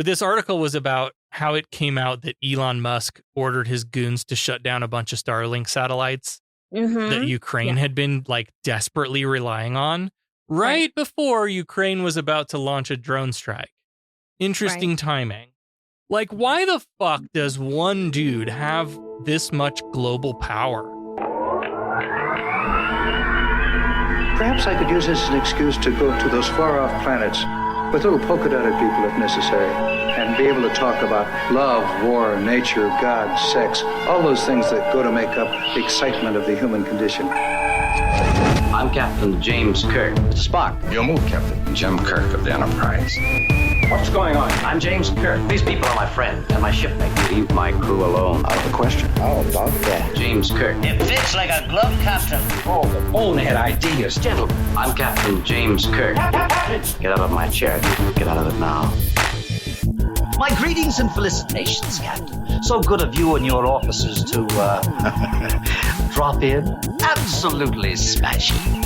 But this article was about how it came out that Elon Musk ordered his goons to shut down a bunch of Starlink satellites that Ukraine had been like desperately relying on right before Ukraine was about to launch a drone strike. Interesting timing. Like, why the fuck does one dude have this much global power? Perhaps I could use this as an excuse to go to those far-off planets with little polka-dotted people if necessary, and be able to talk about love, war, nature, God, sex, all those things that go to make up the excitement of the human condition. I'm Captain James Kirk. Spock. Your move, Captain. Jim Kirk of the Enterprise. What's going on? I'm James Kirk. These people are my friend and my shipmate. Leave my crew alone. Out of the question. How about that? James Kirk. It fits like a glove, Captain. Oh, the bonehead ideas. Gentlemen, I'm Captain James Kirk. Get out of my chair. Get out of it now. My greetings and felicitations, Captain. So good of you and your officers to drop in. Absolutely smashing.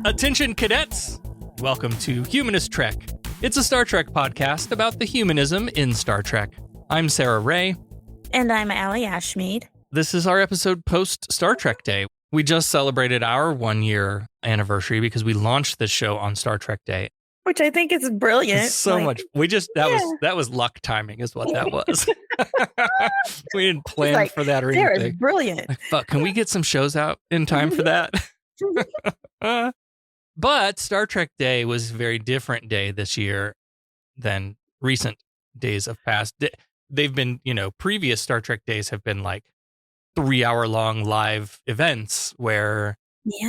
Attention, cadets. Welcome to Humanist Trek. It's a Star Trek podcast about the humanism in Star Trek. I'm Sarah Ray. And I'm Allie Ashmead. This is our episode post Star Trek Day. We just celebrated our 1-year anniversary because we launched this show on Star Trek Day. Which I think is brilliant. It's so much. That was luck timing is what that was. We didn't plan for that or anything. Sarah's brilliant. Like, fuck, can we get some shows out in time for that? But Star Trek Day was a very different day this year than recent days of past. They've been, previous Star Trek days have been like 3-hour-long live events where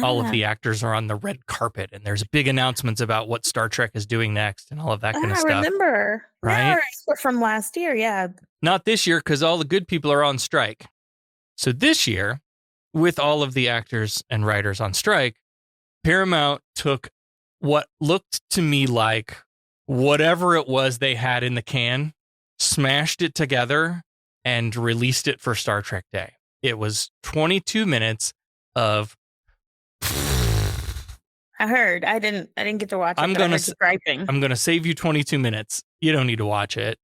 all of the actors are on the red carpet and there's big announcements about what Star Trek is doing next and all of that kind of stuff. I remember. Right? Yeah, from last year, yeah. Not this year because all the good people are on strike. So this year, with all of the actors and writers on strike, Paramount took what looked to me like whatever it was they had in the can, smashed it together, and released it for Star Trek Day. It was 22 minutes of... I heard. I didn't get to watch it. I'm going to save you 22 minutes. You don't need to watch it.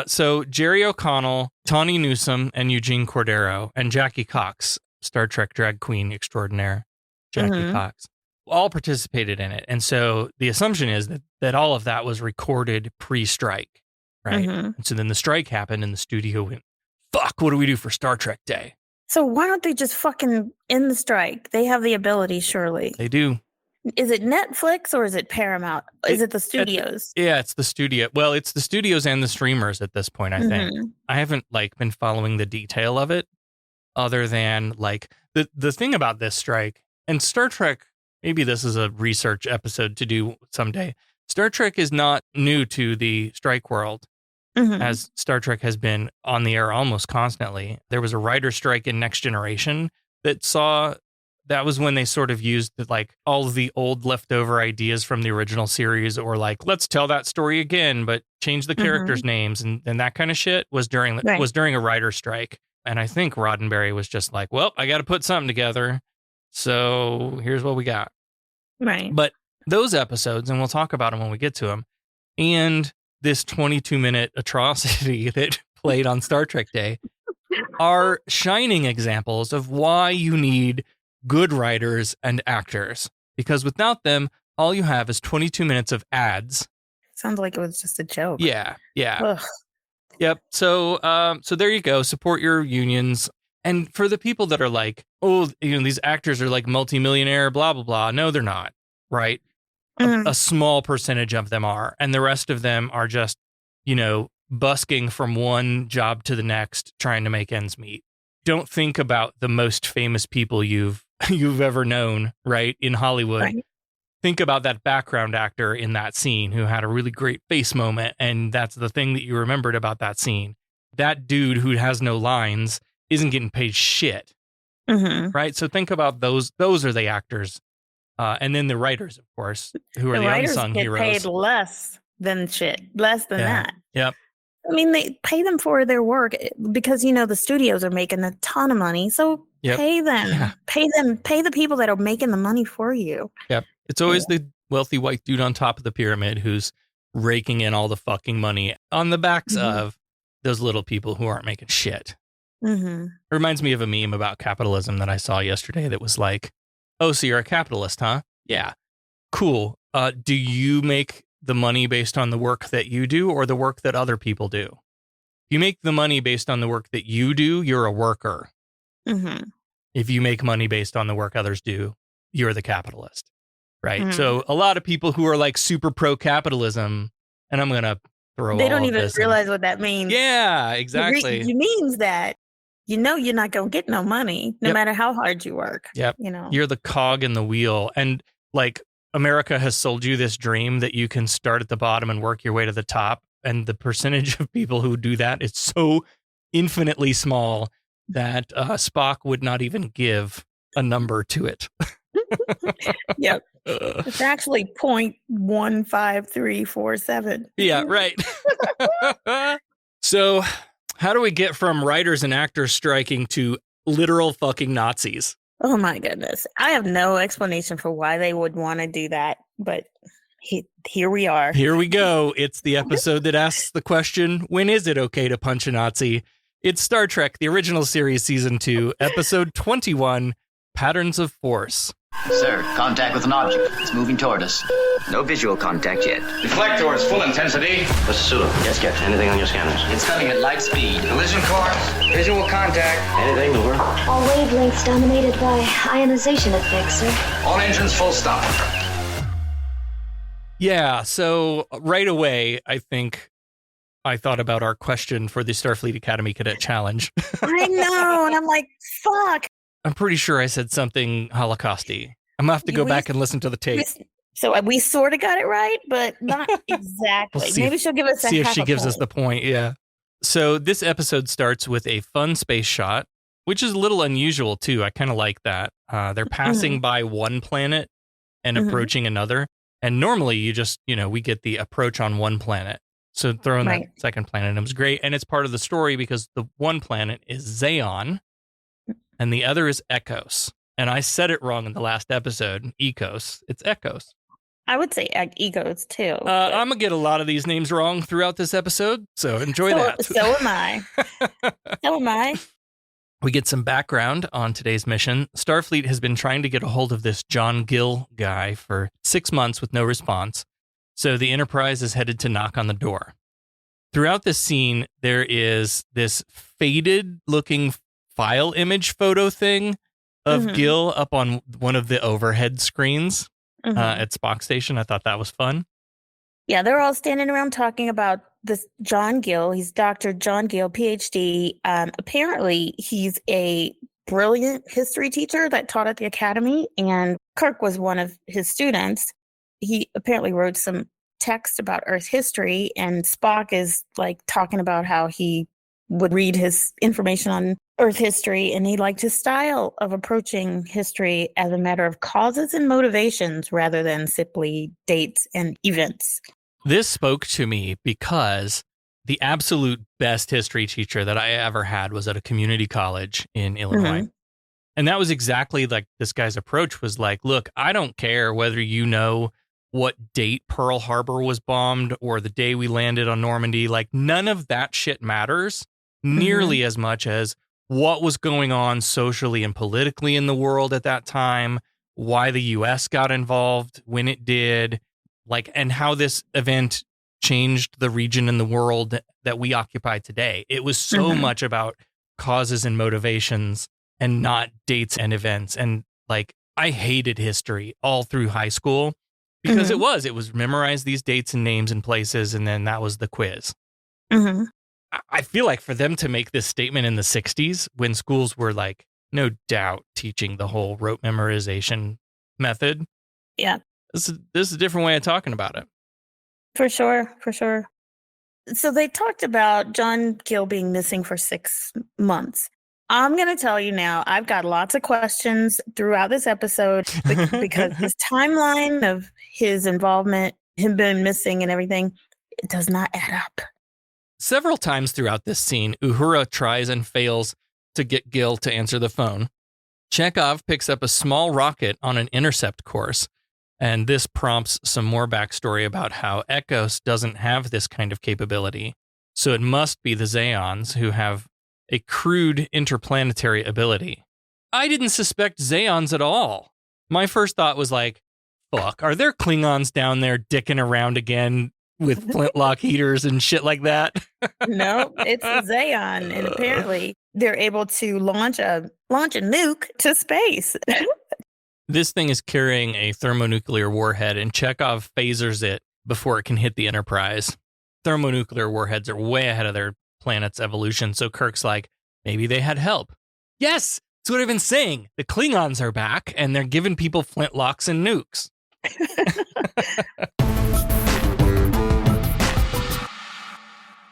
So Jerry O'Connell, Tawny Newsome, and Eugene Cordero, and Jackie Cox, Star Trek drag queen extraordinaire, Jackie Cox, all participated in it. And so the assumption is that all of that was recorded pre-strike, right? And so then the strike happened and the studio went, fuck, what do we do for Star Trek Day? So why don't they just fucking end the strike? They have the ability, surely. They do. Is it Netflix or is it Paramount? Is it the studios? It's the studio. Well, it's the studios and the streamers at this point, I think. I haven't been following the detail of it other than the thing about this strike and Star Trek. Maybe this is a research episode to do someday. Star Trek is not new to the strike world, as Star Trek has been on the air almost constantly. There was a writer strike in Next Generation that was when they sort of used all of the old leftover ideas from the original series, or let's tell that story again, but change the characters' names and that kind of shit was during a writer strike. And I think Roddenberry was just like, well, I got to put something together. So here's what we got. Right. But those episodes, and we'll talk about them when we get to them, and this 22-minute atrocity that played on Star Trek Day are shining examples of why you need good writers and actors. Because without them, all you have is 22 minutes of ads. Sounds like it was just a joke. Yeah. Ugh. Yep. So there you go. Support your unions. And for the people that are like, oh, these actors are like multimillionaire, blah, blah, blah. No, they're not. Right. A small percentage of them are. And the rest of them are just, busking from one job to the next, trying to make ends meet. Don't think about the most famous people you've ever known, right, in Hollywood. Right. Think about that background actor in that scene who had a really great face moment. And that's the thing that you remembered about that scene. That dude who has no lines isn't getting paid shit, right? So think about those. Those are the actors, and then the writers, of course, who are the unsung heroes. Paid less than that. Yep. I mean, they pay them for their work because the studios are making a ton of money. So pay them, pay the people that are making the money for you. Yep. It's always the wealthy white dude on top of the pyramid who's raking in all the fucking money on the backs of those little people who aren't making shit. It reminds me of a meme about capitalism that I saw yesterday that was like, oh, so you're a capitalist, huh? Yeah. Cool. Do you make the money based on the work that you do or the work that other people do? If you make the money based on the work that you do, you're a worker. If you make money based on the work others do, you're the capitalist. Right. So a lot of people who are like super pro-capitalism, and I'm going to throw they all don't of even this realize in. what that means. Yeah, exactly. It means that, you're not going to get no money, no matter how hard you work. Yep. You're the cog in the wheel. And like America has sold you this dream that you can start at the bottom and work your way to the top. And the percentage of people who do that is so infinitely small that Spock would not even give a number to it. Yep. It's actually 0.15347. Yeah, right. So how do we get from writers and actors striking to literal fucking Nazis? Oh my goodness. I have no explanation for why they would want to do that, but here we are. Here we go. It's the episode that asks the question, when is it okay to punch a Nazi? It's Star Trek, the original series, season 2, episode 21, Patterns of Force. Sir, contact with an object. It's moving toward us. No visual contact yet. Deflectors, full intensity. Mr. Sulu, yes, Captain. Anything on your scanners? It's coming at light speed. Collision course. Visual contact. Anything, over? All wavelengths dominated by ionization effects, sir. All engines full stop. Yeah, so right away, I think I thought about our question for the Starfleet Academy Cadet Challenge. I know, and I'm like, fuck. I'm pretty sure I said something Holocausty. I'm going to have to go back and listen to the tape. So we sort of got it right, but not exactly. Maybe she'll give us a see if half she a gives point. us the point. Yeah. So this episode starts with a fun space shot, which is a little unusual too. I kind of like that. They're passing by one planet and approaching another. And normally you just, we get the approach on one planet. So throw in that second planet, and it was great. And it's part of the story because the one planet is Xeon and the other is Echos. And I said it wrong in the last episode, Ecos. It's Echos. I would say egos too. I'm going to get a lot of these names wrong throughout this episode, so enjoy that. So am I. So am I. We get some background on today's mission. Starfleet has been trying to get a hold of this John Gill guy for 6 months with no response, so the Enterprise is headed to knock on the door. Throughout this scene, there is this faded-looking file image photo thing of Gill up on one of the overhead screens at Spock Station. I thought that was fun. Yeah, they're all standing around talking about this John Gill. He's Dr. John Gill, PhD. Apparently, he's a brilliant history teacher that taught at the academy, and Kirk was one of his students. He apparently wrote some text about Earth history, and Spock is like talking about how he would read his information on Earth history, and he liked his style of approaching history as a matter of causes and motivations rather than simply dates and events. This spoke to me because the absolute best history teacher that I ever had was at a community college in Illinois. And that was exactly like this guy's approach was like, look, I don't care whether you know what date Pearl Harbor was bombed or the day we landed on Normandy. Like none of that shit matters nearly as much as what was going on socially and politically in the world at that time, why the U.S. got involved when it did, like, and how this event changed the region and the world that we occupy today. It was so much about causes and motivations and not dates and events. And like, I hated history all through high school because it was memorize these dates and names and places. And then that was the quiz. I feel like for them to make this statement in the 60s when schools were like, no doubt teaching the whole rote memorization method. Yeah. This is a different way of talking about it. For sure. So they talked about John Gill being missing for 6 months. I'm going to tell you now, I've got lots of questions throughout this episode because his timeline of his involvement, him being missing and everything, it does not add up. Several times throughout this scene, Uhura tries and fails to get Gill to answer the phone. Chekhov picks up a small rocket on an intercept course, And this prompts some more backstory about how Ekos doesn't have this kind of capability. So it must be the Zeons who have a crude interplanetary ability. I didn't suspect Zeons at all. My first thought was like, fuck, are there Klingons down there dicking around again with flintlock heaters and shit like that? No, it's a Zeon, and apparently they're able to launch a nuke to space. This thing is carrying a thermonuclear warhead, and Chekhov phasers it before it can hit the Enterprise. Thermonuclear warheads are way ahead of their planet's evolution, so Kirk's like, maybe they had help. Yes, that's what I've been saying. The Klingons are back, and they're giving people flintlocks and nukes.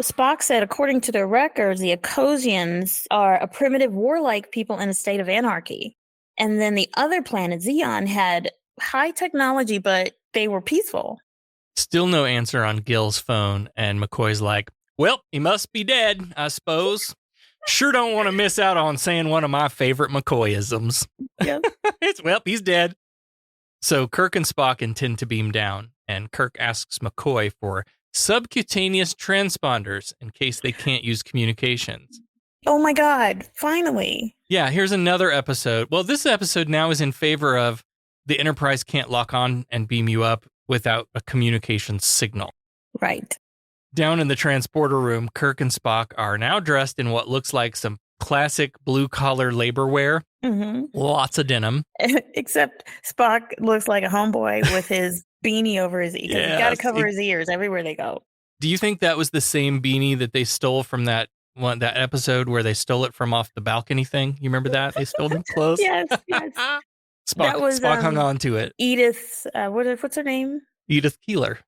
Spock said, according to their records, the Ecosians are a primitive warlike people in a state of anarchy. And then the other planet, Zeon, had high technology, but they were peaceful. Still no answer on Gil's phone, and McCoy's like, well, he must be dead, I suppose. Sure don't want to miss out on saying one of my favorite McCoyisms. Yep. Well, he's dead. So Kirk and Spock intend to beam down, and Kirk asks McCoy for subcutaneous transponders in case they can't use communications. Oh my God, finally. Yeah, here's another episode. Well, this episode now is in favor of the Enterprise can't lock on and beam you up without a communications signal. Right. Down in the transporter room, Kirk and Spock are now dressed in what looks like some classic blue-collar labor wear. Mm-hmm. Lots of denim. Except Spock looks like a homeboy with his beanie over his ears. Yes, He's got to cover his ears everywhere they go. Do you think that was the same beanie that they stole from that episode where they stole it from off the balcony thing? You remember that? They stole them clothes? Yes. Spock hung on to it. Edith, what's her name? Edith Keeler.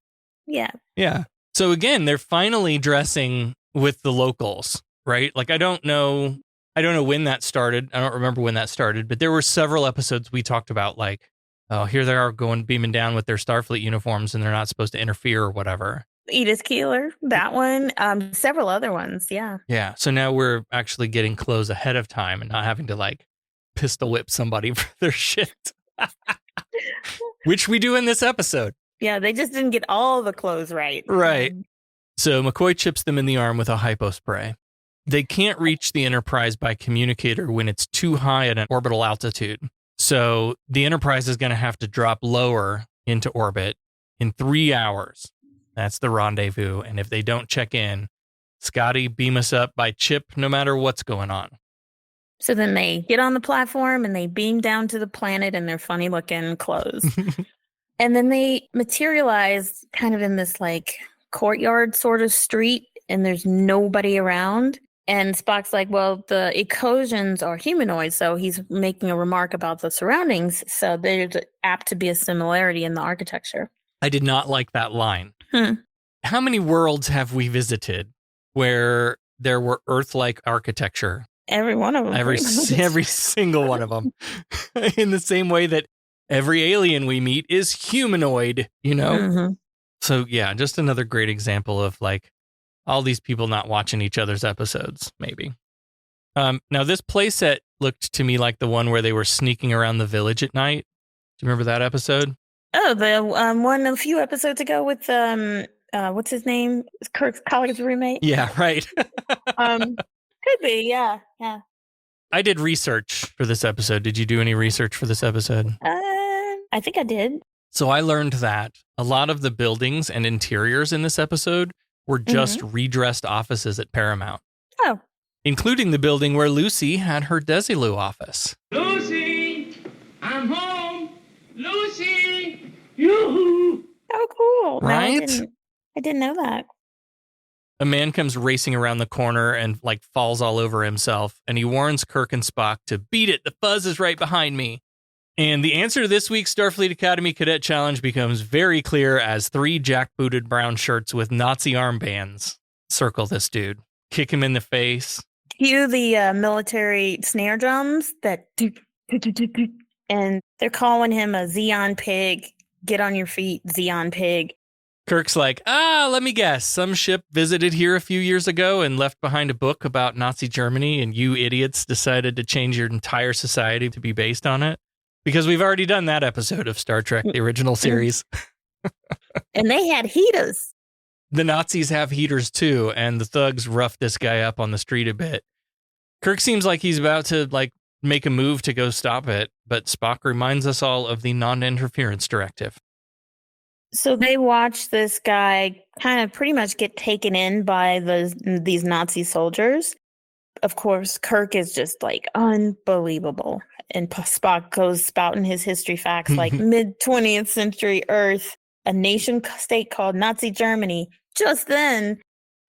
Yeah. Yeah. So again, they're finally dressing with the locals, right? Like, I don't know when that started. I don't remember when that started, but there were several episodes we talked about, like, oh, here they are beaming down with their Starfleet uniforms and they're not supposed to interfere or whatever. Edith Keeler, that one, several other ones. Yeah. Yeah. So now we're actually getting clothes ahead of time and not having to like pistol whip somebody for their shit, which we do in this episode. Yeah. They just didn't get all the clothes right. Right. So McCoy chips them in the arm with a hypospray. They can't reach the Enterprise by communicator when it's too high at an orbital altitude. So the Enterprise is going to have to drop lower into orbit in 3 hours. That's the rendezvous. And if they don't check in, Scotty, beam us up by chip no matter what's going on. So then they get on the platform and they beam down to the planet in their funny looking clothes. And then they materialize kind of in this like courtyard sort of street, and there's nobody around. And Spock's like, well, the Ecosians are humanoids, so he's making a remark about the surroundings. So there's apt to be a similarity in the architecture. I did not like that line. How many worlds have we visited where there were Earth-like architecture? Every one of them. Every single one of them. In the same way that every alien we meet is humanoid, you know? Mm-hmm. So yeah, just another great example of like all these people not watching each other's episodes, maybe. Now this playset looked to me like the one where they were sneaking around the village at night. Do you remember that episode? Oh, the one a few episodes ago with what's his name? Kirk's colleague's roommate. Yeah, right. Could be, yeah. I did research for this episode. Did you do any research for this episode? I think I did. So I learned that a lot of the buildings and interiors in this episode were just redressed offices at Paramount. Oh. Including the building where Lucy had her Desilu office. Lucy, I'm home. Lucy, yoo-hoo. Oh, cool. Right? No, I didn't know that. A man comes racing around the corner and like falls all over himself, and he warns Kirk and Spock to beat it. The fuzz is right behind me. And the answer to this week's Starfleet Academy Cadet Challenge becomes very clear as 3 jackbooted brown shirts with Nazi armbands circle this dude. Kick him in the face. Cue the military snare drums that do, and they're calling him a Zeon pig. Get on your feet, Zeon pig. Kirk's like, let me guess. Some ship visited here a few years ago and left behind a book about Nazi Germany, and you idiots decided to change your entire society to be based on it. Because we've already done that episode of Star Trek, the original series. And they had heaters. The Nazis have heaters too, and the thugs rough this guy up on the street a bit. Kirk seems like he's about to make a move to go stop it, but Spock reminds us all of the non-interference directive. So they watch this guy kind of pretty much get taken in by these Nazi soldiers. Of course, Kirk is just like unbelievable. And Spock goes spouting his history facts like mid-20th century Earth, a nation state called Nazi Germany. Just then,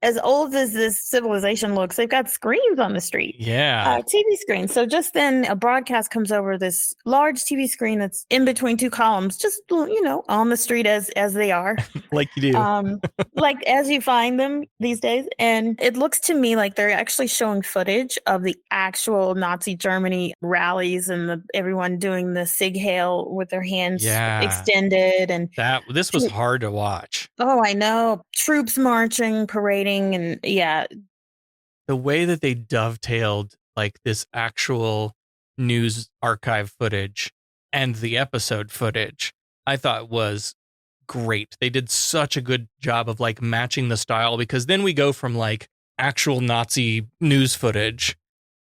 as old as this civilization looks, they've got screens on the street. Yeah. TV screens. So just then a broadcast comes over this large TV screen that's in between two columns, just, on the street as they are. Like you do. Like as you find them these days. And it looks to me like they're actually showing footage of the actual Nazi Germany rallies and everyone doing the Sig Heil with their hands extended. And this was hard to watch. Oh, I know. Troops marching, parading. And the way that they dovetailed this actual news archive footage and the episode footage, I thought was great. They did such a good job of matching the style, because then we go from actual Nazi news footage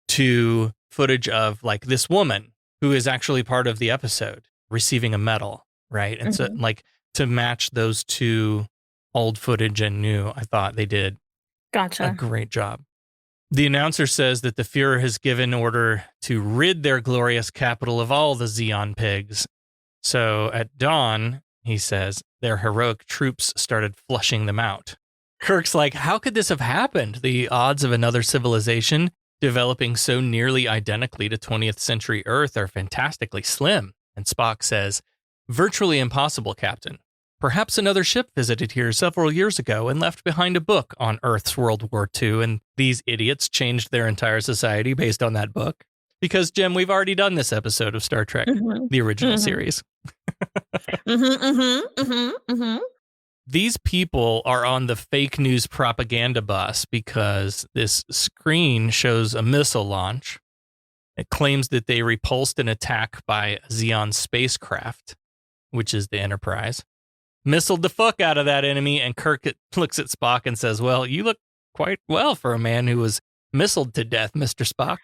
to footage of this woman who is actually part of the episode receiving a medal, right? And so to match those two, old footage and new, I thought they did a great job. The announcer says that the Fuhrer has given order to rid their glorious capital of all the Xeon pigs. So at dawn, he says, their heroic troops started flushing them out. Kirk's like, how could this have happened? The odds of another civilization developing so nearly identically to 20th century Earth are fantastically slim. And Spock says, virtually impossible, Captain. Perhaps another ship visited here several years ago and left behind a book on Earth's World War II, and these idiots changed their entire society based on that book. Because, Jim, we've already done this episode of Star Trek, the original series. These people are on the fake news propaganda bus because this screen shows a missile launch. It claims that they repulsed an attack by a Xeon spacecraft, which is the Enterprise. Missiled the fuck out of that enemy, and Kirk looks at Spock and says, well, you look quite well for a man who was missiled to death, Mr. Spock.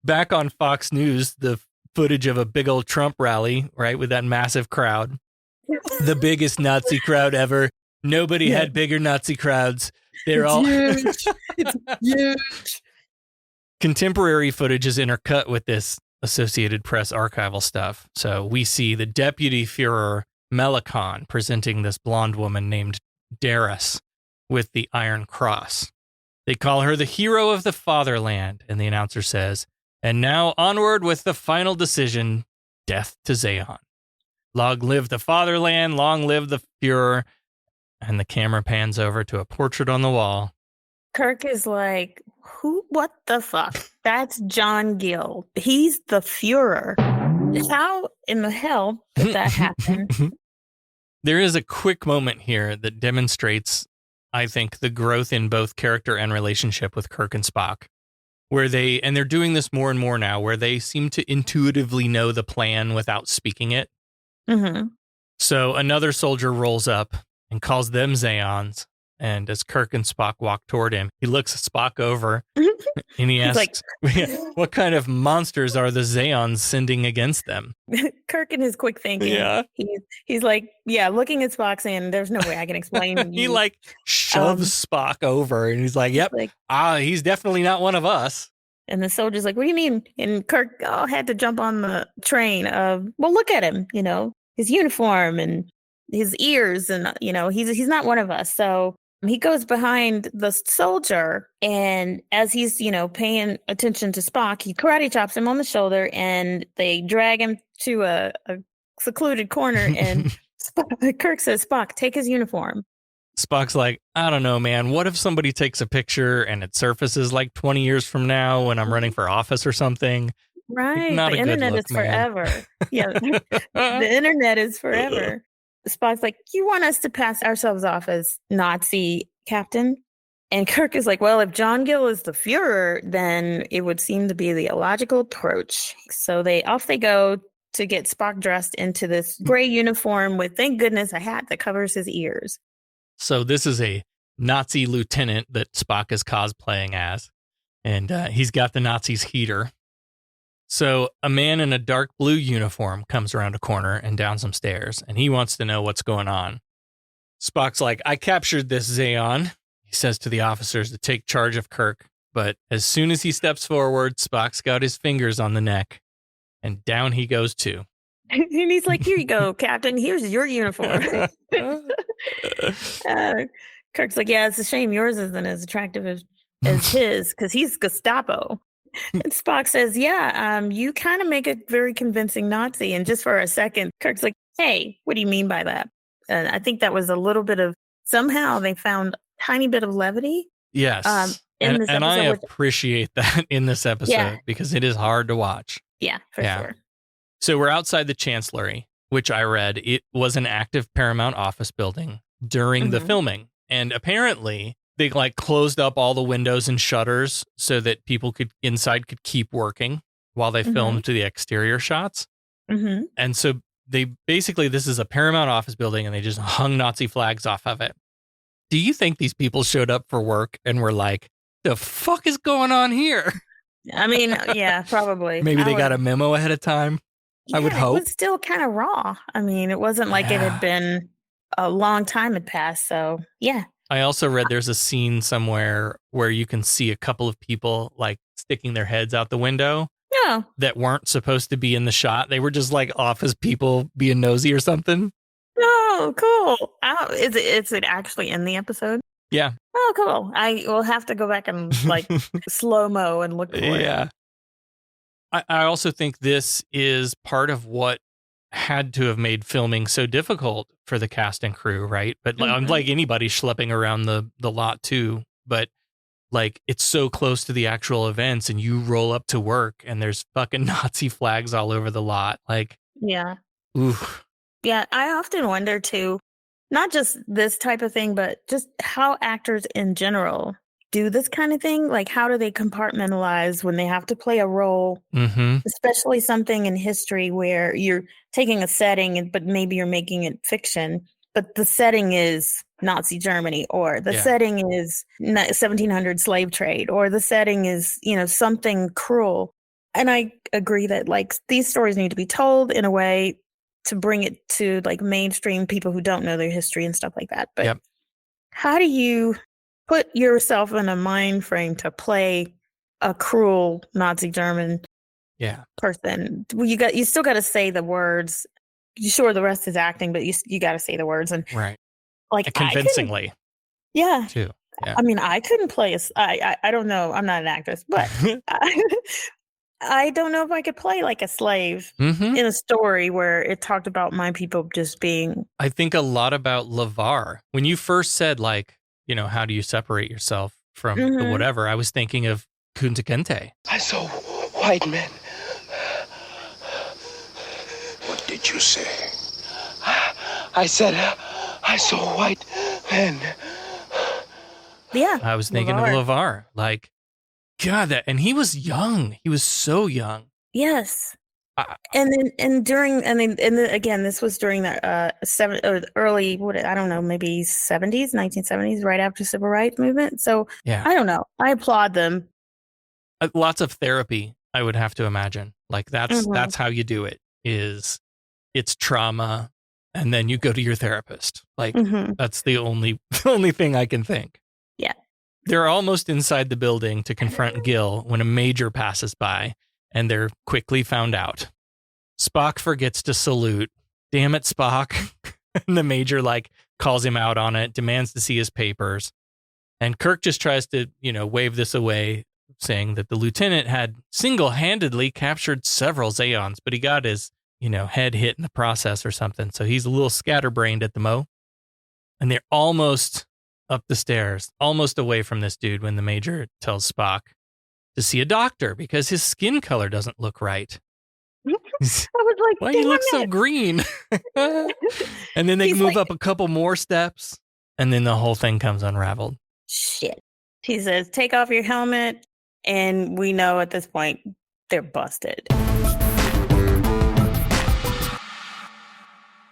Back on Fox News, the footage of a big old Trump rally, right, with that massive crowd. The biggest Nazi crowd ever. Nobody had bigger Nazi crowds. They're all huge. It's huge. Contemporary footage is intercut with this Associated Press archival stuff. So we see the Deputy Führer Melicon presenting this blonde woman named Darris with the Iron Cross. They call her the hero of the fatherland, and the announcer says, and now onward with the final decision, death to Zeon. Long live the fatherland, long live the Führer. And the camera pans over to a portrait on the wall. Kirk is like, what the fuck? That's John Gill. He's the Führer. How in the hell did that happen? There is a quick moment here that demonstrates, I think, the growth in both character and relationship with Kirk and Spock, where they're doing this more and more now, where they seem to intuitively know the plan without speaking it. So another soldier rolls up and calls them Zeons. And as Kirk and Spock walk toward him, he looks Spock over and he asks, what kind of monsters are the Zeons sending against them? Kirk and his quick thinking. Yeah. He's like, looking at Spock saying, there's no way I can explain. He shoves Spock over and he's like, yep, he's definitely not one of us. And the soldier's like, what do you mean? And Kirk had to jump on the train of, well, look at him, his uniform and his ears and, he's not one of us. So he goes behind the soldier, and as he's, paying attention to Spock, he karate chops him on the shoulder, and they drag him to a secluded corner, and Kirk says, Spock, take his uniform. Spock's like, I don't know, man. What if somebody takes a picture and it surfaces 20 years from now when I'm running for office or something? Right. Not the internet is forever. Yeah. The internet is forever. Spock's like, you want us to pass ourselves off as Nazi captain? And Kirk is like, well, if John Gill is the Fuhrer, then it would seem to be the illogical approach. So off they go to get Spock dressed into this gray uniform with, thank goodness, a hat that covers his ears. So this is a Nazi lieutenant that Spock is cosplaying as, and he's got the Nazis' heater. So a man in a dark blue uniform comes around a corner and down some stairs, and he wants to know what's going on. Spock's like, I captured this Zeon. He says to the officers to take charge of Kirk, but as soon as he steps forward, Spock's got his fingers on the neck, and down he goes too. And he's like, here you go, Captain. Here's your uniform. Kirk's like, yeah, it's a shame yours isn't as attractive as his, because he's Gestapo. And Spock says, yeah, you kind of make a very convincing Nazi. And just for a second, Kirk's like, hey, what do you mean by that? And I think that was a little bit of, somehow they found a tiny bit of levity. Yes. In this and I episode, appreciate that in this episode because it is hard to watch. Yeah, for sure. So we're outside the Chancellery, which I read. It was an active Paramount office building during the filming. And apparently they closed up all the windows and shutters so that people inside could keep working while they filmed the exterior shots. And so this is a Paramount office building and they just hung Nazi flags off of it. Do you think these people showed up for work and were like, the fuck is going on here? I mean, yeah, probably. Maybe they got a memo ahead of time. I would hope. It was still kind of raw. I mean, it wasn't like it had been a long time had passed. So, yeah. I also read there's a scene somewhere where you can see a couple of people sticking their heads out the window that weren't supposed to be in the shot. They were just office people being nosy or something. Oh, cool. Is it actually in the episode? Yeah. Oh, cool. I will have to go back and slow-mo and look for it. Yeah. I also think this is part of what had to have made filming so difficult for the cast and crew, right? But like anybody schlepping around the lot too, but it's so close to the actual events and you roll up to work and there's fucking Nazi flags all over the lot. Yeah. Oof. Yeah, I often wonder too, not just this type of thing, but just how actors in general do this kind of thing. How do they compartmentalize when they have to play a role, especially something in history where you're taking a setting, but maybe you're making it fiction, but the setting is Nazi Germany, or the setting is 1700 slave trade, or the setting is, something cruel. And I agree that these stories need to be told in a way to bring it to mainstream people who don't know their history and stuff like that. But how do you put yourself in a mind frame to play a cruel Nazi German person? Well, you still got to say the words. Sure, the rest is acting, but you got to say the words and convincingly. Yeah. Too. Yeah. I mean, I couldn't play I don't know. I'm not an actress, but I don't know if I could play a slave in a story where it talked about my people just being. I think a lot about LeVar. When you first said how do you separate yourself from the whatever, I was thinking of Kunta Kinte. I saw white men. What did you say? I said I saw white men. Yeah. I was thinking of LeVar. God, and he was young. He was so young. Yes. Again, this was during the early, I don't know, maybe 70s, 1970s, right after civil rights movement. So I don't know. I applaud them. Lots of therapy, I would have to imagine. That's how you do it. It's trauma, and then you go to your therapist. That's the only thing I can think. Yeah. They're almost inside the building to confront Gil when a major passes by, and they're quickly found out. Spock forgets to salute. Damn it, Spock. And the major calls him out on it, demands to see his papers. And Kirk just tries to, wave this away, saying that the lieutenant had single-handedly captured several Zeons, but he got his, head hit in the process or something. So he's a little scatterbrained at the mo. And they're almost up the stairs, almost away from this dude when the major tells Spock to see a doctor because his skin color doesn't look right. I was like, why do you look so green? And then they move up a couple more steps and then the whole thing comes unraveled. Shit. She says, take off your helmet. And we know at this point they're busted.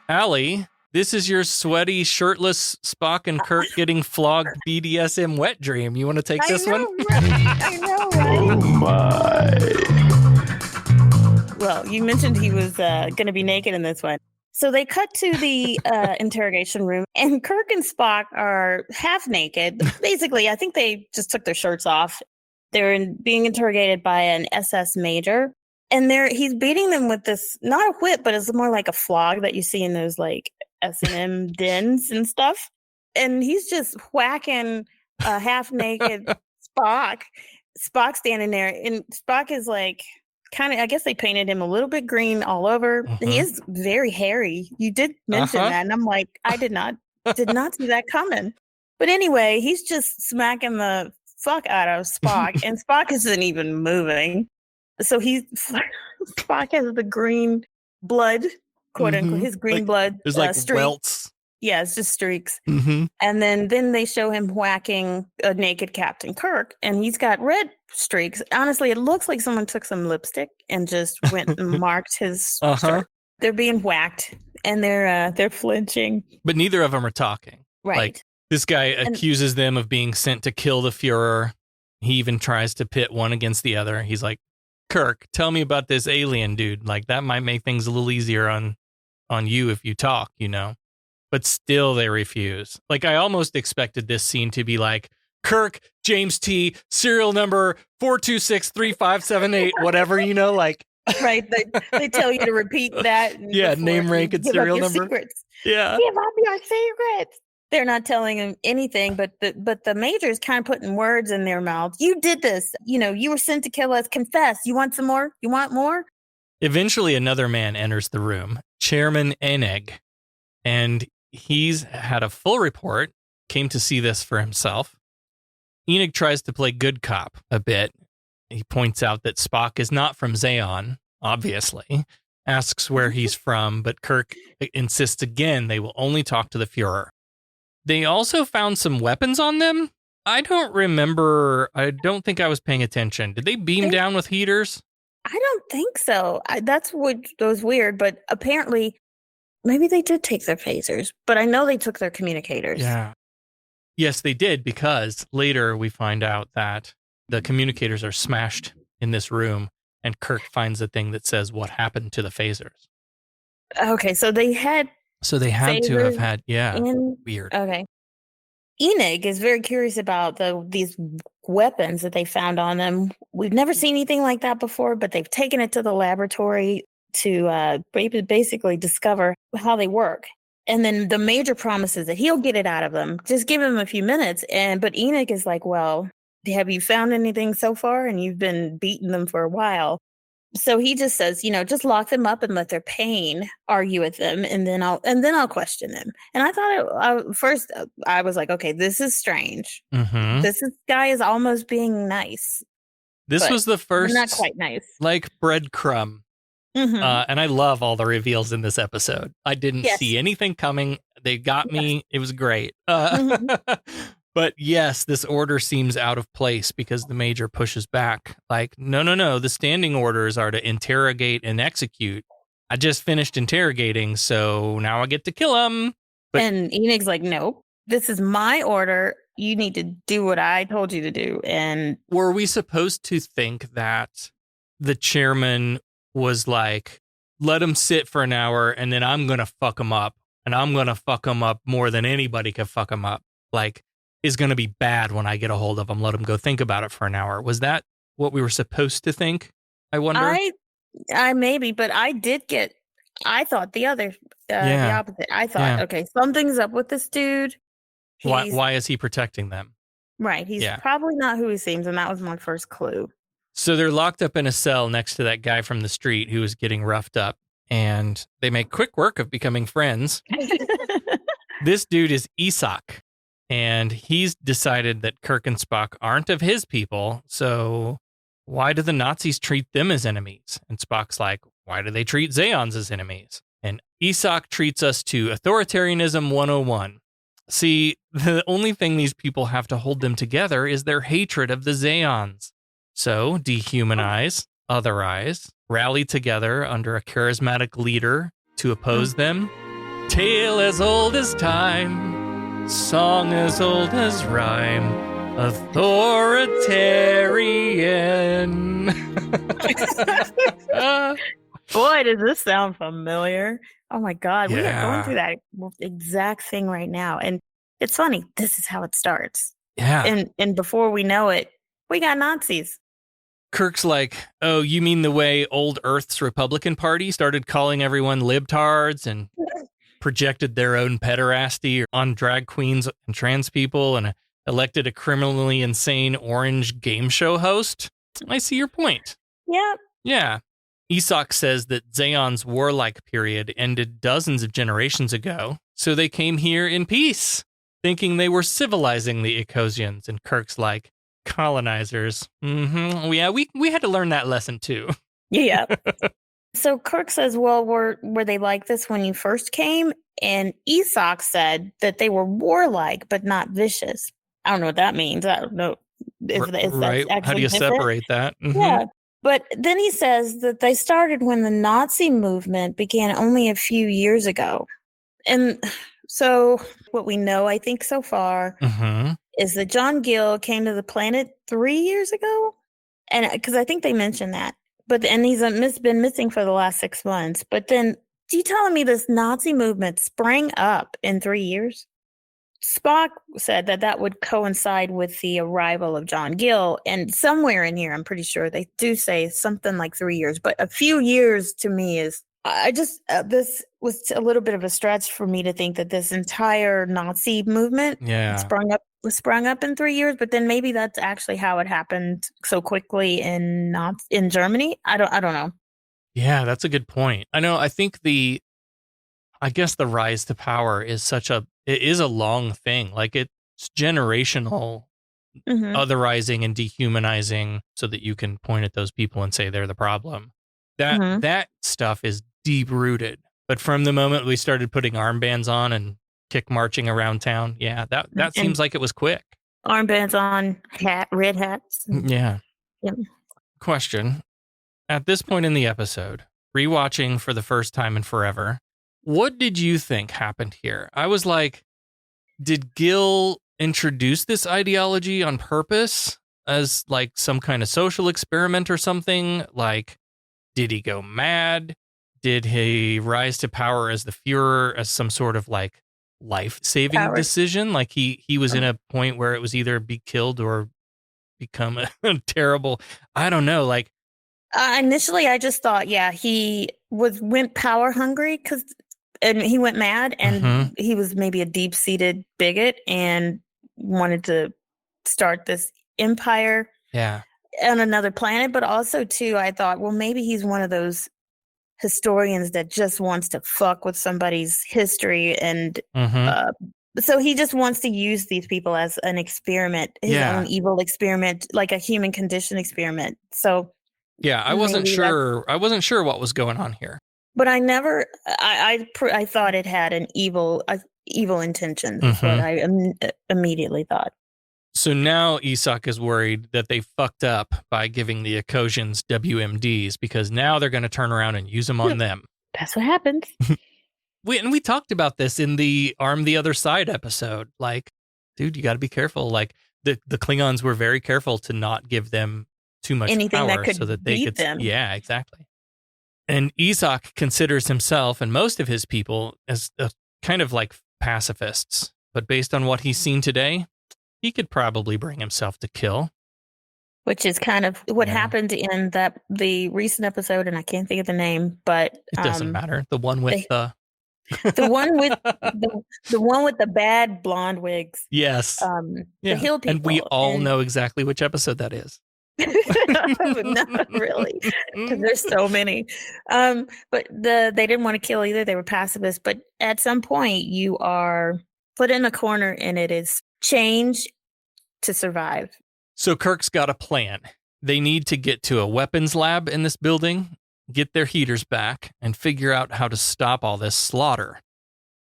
Allie, this is your sweaty, shirtless Spock and Kirk getting flogged BDSM wet dream. You want to take this one? Right? I know, right? Oh my. Well, you mentioned he was going to be naked in this one. So they cut to the interrogation room, and Kirk and Spock are half naked. Basically, I think they just took their shirts off. They're being interrogated by an SS major, and he's beating them with this, not a whip, but it's more like a flog that you see in those like S&M dens and stuff. And he's just whacking a half naked Spock. Spock standing there, and Spock is like, kind of, I guess they painted him a little bit green all over. He is very hairy. You did mention that, and I'm like, I did not see that coming. But anyway, he's just smacking the fuck out of Spock, and Spock isn't even moving. So Spock has the green blood, quote unquote, his green blood. There's like streaks. welts. Yeah, it's just streaks. Mm-hmm. And then they show him whacking a naked Captain Kirk, and he's got red streaks. Honestly, it looks like someone took some lipstick and just went and marked his shirt. They're being whacked, and they're flinching. But neither of them are talking. Right. Like, this guy accuses them of being sent to kill the Fuhrer. He even tries to pit one against the other. He's like, Kirk, tell me about this alien dude. Like, that might make things a little easier on you if you talk, you know? But still they refuse. Like, I almost expected this scene to be like, Kirk, James T, serial number 4263578, whatever, you know, like. Right. They tell you to repeat that. Yeah, name, rank, and serial number. Secrets. Yeah. Give up your secrets. They're not telling him anything, but the major is kind of putting words in their mouth. You did this. You know, you were sent to kill us. Confess. You want some more? You want more? Eventually, another man enters the room, Chairman Eneg, and he's had a full report, came to see this for himself. Eneg tries to play good cop a bit. He points out that Spock is not from Zeon, obviously, asks where he's from, but Kirk insists again they will only talk to the Fuhrer. They also found some weapons on them. I don't remember. I don't think I was paying attention. Did they beam down with heaters? I don't think so. That's what was weird, but apparently maybe they did take their phasers, but I know they took their communicators. Yeah. Yes, they did, because later we find out that the communicators are smashed in this room, and Kirk finds the thing that says what happened to the phasers. Okay, so they had to have had, weird. Okay. Eneg is very curious about these weapons that they found on them. We've never seen anything like that before, but they've taken it to the laboratory to basically discover how they work. And then the major promises that he'll get it out of them. Just give him a few minutes. But Eneg is like, well, have you found anything so far? And you've been beating them for a while. So he just says, just lock them up and let their pain argue with them, and then I'll question them. And I thought first I was like, okay, this is strange. Mm-hmm. This guy is almost being nice. This was the first, not quite nice, like breadcrumb. Mm-hmm. And I love all the reveals in this episode. I didn't see anything coming. They got me. It was great. But yes, this order seems out of place because the major pushes back. Like, no. The standing orders are to interrogate and execute. I just finished interrogating, so now I get to kill him. And Enig's like, no, this is my order. You need to do what I told you to do. And were we supposed to think that the chairman was like, let him sit for an hour and then I'm going to fuck him up, and I'm going to fuck him up more than anybody could fuck him up? Like, is going to be bad when I get a hold of him. Let him go think about it for an hour. Was that what we were supposed to think? I wonder. I maybe, but I thought the opposite. I thought, okay, something's up with this dude. Why is he protecting them? Right. He's probably not who he seems. And that was my first clue. So they're locked up in a cell next to that guy from the street who was getting roughed up, and they make quick work of becoming friends. This dude is Isak. And he's decided that Kirk and Spock aren't of his people, so why do the Nazis treat them as enemies? And Spock's like, why do they treat Zeons as enemies? And Isak treats us to authoritarianism 101. See, the only thing these people have to hold them together is their hatred of the Zeons. So, dehumanize, otherize, rally together under a charismatic leader to oppose them. Tale as old as time, song as old as rhyme, authoritarian. Boy, does this sound familiar. Oh my God, we are going Yeah. through that exact thing right now. And it's funny, this is how it starts. Yeah. And before we know it, we got Nazis. Kirk's like, oh, you mean the way old Earth's Republican Party started calling everyone libtards and projected their own pederasty on drag queens and trans people and elected a criminally insane orange game show host? I see your point. Yep. Yeah. Isak says that Zeon's warlike period ended dozens of generations ago, so they came here in peace, thinking they were civilizing the Ecosians. And Kirk's like, colonizers. Yeah, we had to learn that lesson too. Yeah. So Kirk says, well, were they like this when you first came? And Isak said that they were warlike, but not vicious. I don't know what that means. I don't know if that's Right. actually How do you different. separate that? Yeah. But then he says that they started when the Nazi movement began only a few years ago. And so what we know, I think, so far is that John Gill came to the planet 3 years ago. And because I think they mentioned that. And he's been missing for the last 6 months. But then, you telling me this Nazi movement sprang up in 3 years? Spock said that would coincide with the arrival of John Gill. And somewhere in here, I'm pretty sure they do say something like 3 years. But a few years to me is, this was a little bit of a stretch for me to think that this entire Nazi movement sprung up in 3 years. But then maybe that's actually how it happened so quickly in Germany. I don't know. Yeah, that's a good point. I think I guess the rise to power is it is a long thing. Like it's generational otherizing and dehumanizing so that you can point at those people and say they're the problem. That stuff is deep rooted. But from the moment we started putting armbands on and kick marching around town, that seems like it was quick. Armbands on, red hats. Yeah. Yep. Question. At this point in the episode, rewatching for the first time in forever, what did you think happened here? I was like, did Gil introduce this ideology on purpose as like some kind of social experiment or something? Like, did he go mad? Did he rise to power as the Führer as some sort of like life-saving decision? Like he was in a point where it was either be killed or become a terrible, I don't know, like. Initially, I just thought, he went power hungry and he went mad and he was maybe a deep-seated bigot and wanted to start this empire on another planet. But also, too, I thought, well, maybe he's one of those historians that just wants to fuck with somebody's history. And so he just wants to use these people as an experiment, his own evil experiment, like a human condition experiment. So... yeah, I wasn't sure what was going on here. But I never. I thought it had an evil intention. That's what I immediately thought. So now Isak is worried that they fucked up by giving the Ecosians WMDs because now they're going to turn around and use them on them. That's what happens. We talked about this in the Arm the Other Side episode. Like, dude, you got to be careful. Like the Klingons were very careful to not give them too much anything power that could so that they beat could them. Yeah, exactly. And Isak considers himself and most of his people as kind of like pacifists, but based on what he's seen today, he could probably bring himself to kill. Which is kind of what happened in the recent episode, and I can't think of the name, but it doesn't matter. The one with the one with the one with the bad blonde wigs. Yes. The hill people. And we all know exactly which episode that is. Not really, because there's so many. But they didn't want to kill either. They were pacifists. But at some point, you are put in a corner, and it is change to survive. So Kirk's got a plan. They need to get to a weapons lab in this building, get their heaters back, and figure out how to stop all this slaughter.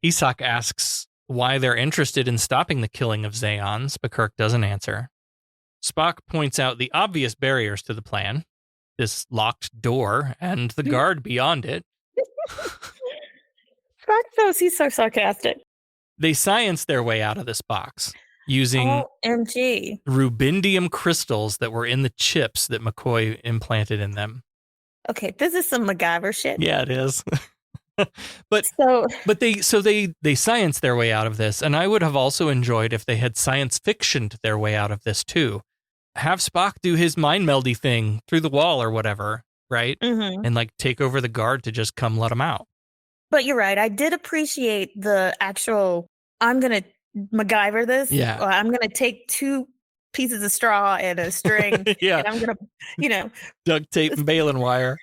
Isak asks why they're interested in stopping the killing of Zeons, but Kirk doesn't answer. Spock points out the obvious barriers to the plan, this locked door and the guard beyond it. Spock knows he's so sarcastic. They science their way out of this box using OMG. rubidium crystals that were in the chips that McCoy implanted in them. Okay, this is some MacGyver shit. Yeah, it is. But they science their way out of this, and I would have also enjoyed if they had science fictioned their way out of this too. Have Spock do his mind meldy thing through the wall or whatever, right? Mm-hmm. And like take over the guard to just come let him out. But you're right. I did appreciate the actual, I'm going to MacGyver this. Yeah. I'm going to take 2 pieces of straw and a string. Yeah. And I'm going to, duct tape and baling wire,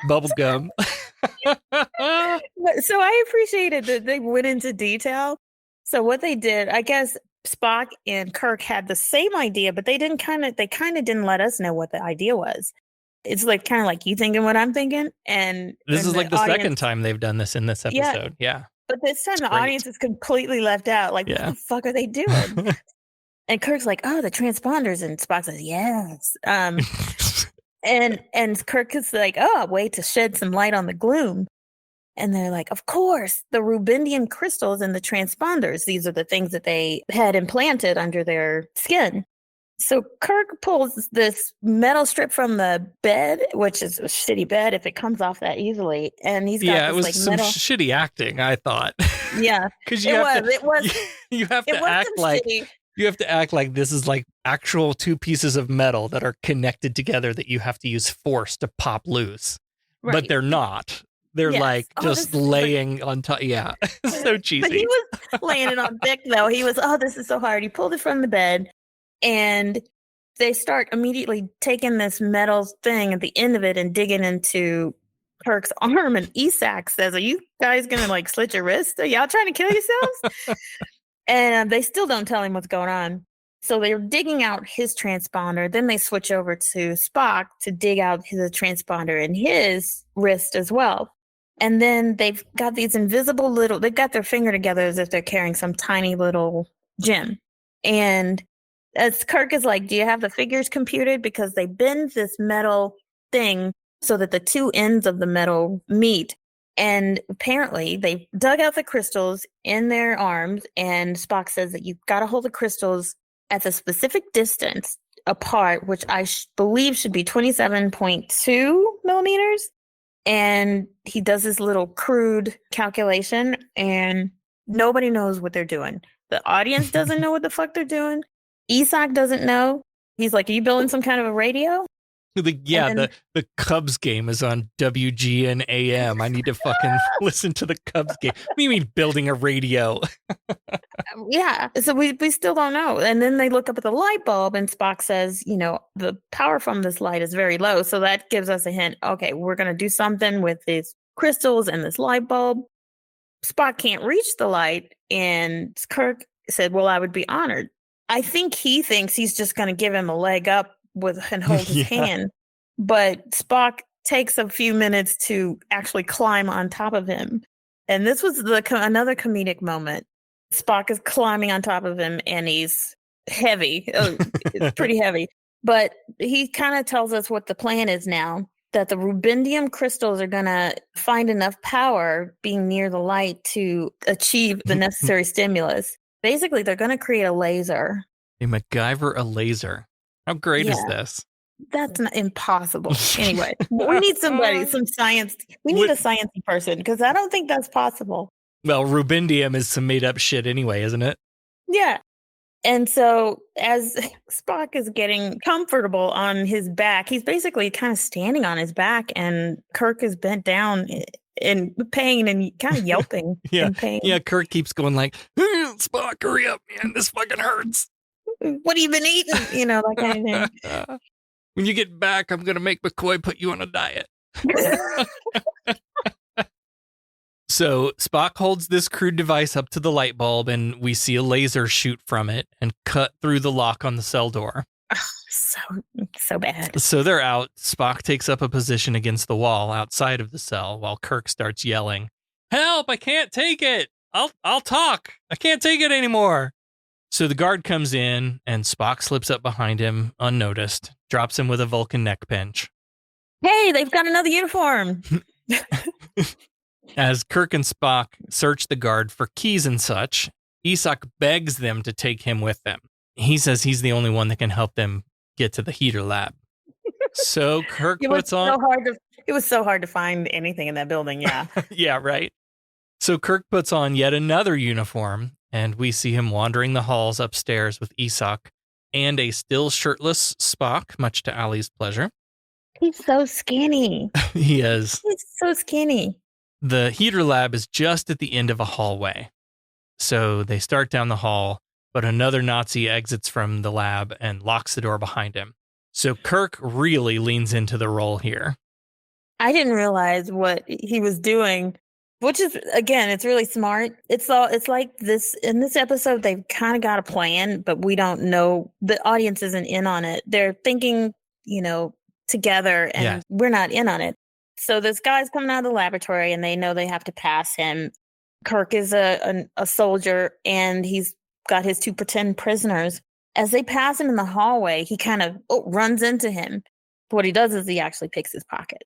bubble gum. So I appreciated that they went into detail. So what they did, I guess Spock and Kirk had the same idea, but they kind of didn't let us know what the idea was. It's like kind of like you thinking what I'm thinking, and this is like the audience, second time they've done this in this episode. Yeah. But this time the great. audience is completely left out. Like, what the fuck are they doing? And Kirk's like, "Oh, the transponders," and Spock says, "Yes." And Kirk is like, "Oh, a way to shed some light on the gloom." And they're like, "Of course, the rubidium crystals and the transponders. These are the things that they had implanted under their skin." So Kirk pulls this metal strip from the bed, which is a shitty bed if it comes off that easily. And he's got it was like some metal. shitty acting, I thought. Yeah, because it was. You have to act like shitty. You have to act like this is like actual 2 pieces of metal that are connected together that you have to use force to pop loose, but they're not. They're like just laying on top. Yeah, so cheesy. But he was laying it on thick though. He was, this is so hard. He pulled it from the bed. And they start immediately taking this metal thing at the end of it and digging into Kirk's arm. And Isak says, "Are you guys going to like slit your wrist? Are y'all trying to kill yourselves?" And they still don't tell him what's going on. So they're digging out his transponder. Then they switch over to Spock to dig out his transponder in his wrist as well. And then they've got these invisible they've got their finger together as if they're carrying some tiny little gem. And as Kirk is like, "Do you have the figures computed?" Because they bend this metal thing so that the 2 ends of the metal meet. And apparently they dug out the crystals in their arms. And Spock says that you've got to hold the crystals at the specific distance apart, which I believe should be 27.2 millimeters. And he does this little crude calculation and nobody knows what they're doing. The audience doesn't know what the fuck they're doing. Isak doesn't know. He's like, "Are you building some kind of a radio?" The Cubs game is on WGN AM. I need to fucking listen to the Cubs game. What do you mean building a radio? Yeah. So we still don't know. And then they look up at the light bulb and Spock says, the power from this light is very low. So that gives us a hint. Okay, we're going to do something with these crystals and this light bulb. Spock can't reach the light. And Kirk said, "Well, I would be honored." I think he thinks he's just going to give him a leg up and hold his hand. But Spock takes a few minutes to actually climb on top of him. And this was another comedic moment. Spock is climbing on top of him and he's heavy. It's pretty heavy. But he kind of tells us what the plan is now, that the rubidium crystals are going to find enough power being near the light to achieve the necessary stimulus. Basically, they're going to create a laser. A MacGyver a laser. How great is this? That's not impossible. Anyway, we need some science. We need a sciencey person because I don't think that's possible. Well, rubidium is some made up shit anyway, isn't it? Yeah. And so as Spock is getting comfortable on his back, he's basically kind of standing on his back and Kirk is bent down in pain and kind of yelping in pain. Yeah, Kirk keeps going like, "Spock, hurry up, man. This fucking hurts. What have you been eating?" That kind of thing. When you get back, I'm going to make McCoy put you on a diet. So Spock holds this crude device up to the light bulb and we see a laser shoot from it and cut through the lock on the cell door. So bad. So they're out. Spock takes up a position against the wall outside of the cell while Kirk starts yelling, "Help, I can't take it. I'll talk. I can't take it anymore. So the guard comes in, and Spock slips up behind him unnoticed, drops him with a Vulcan neck pinch. Hey, they've got another uniform. As Kirk and Spock search the guard for keys and such, Isak begs them to take him with them. He says he's the only one that can help them get to the heater lab. So Kirk puts on... It was so hard to find anything in that building, yeah. Yeah, right. So Kirk puts on yet another uniform, and we see him wandering the halls upstairs with Isak and a still shirtless Spock, much to Ali's pleasure. He's so skinny. He is. He's so skinny. The heater lab is just at the end of a hallway. So they start down the hall, but another Nazi exits from the lab and locks the door behind him. So Kirk really leans into the role here. I didn't realize what he was doing, which is, again, it's really smart. It's like this in this episode, they've kind of got a plan, but we don't know. The audience isn't in on it. They're thinking, together, and we're not in on it. So this guy's coming out of the laboratory, and they know they have to pass him. Kirk is a soldier, and he's got his two pretend prisoners. As they pass him in the hallway, he kind of runs into him. What he does is he actually picks his pocket.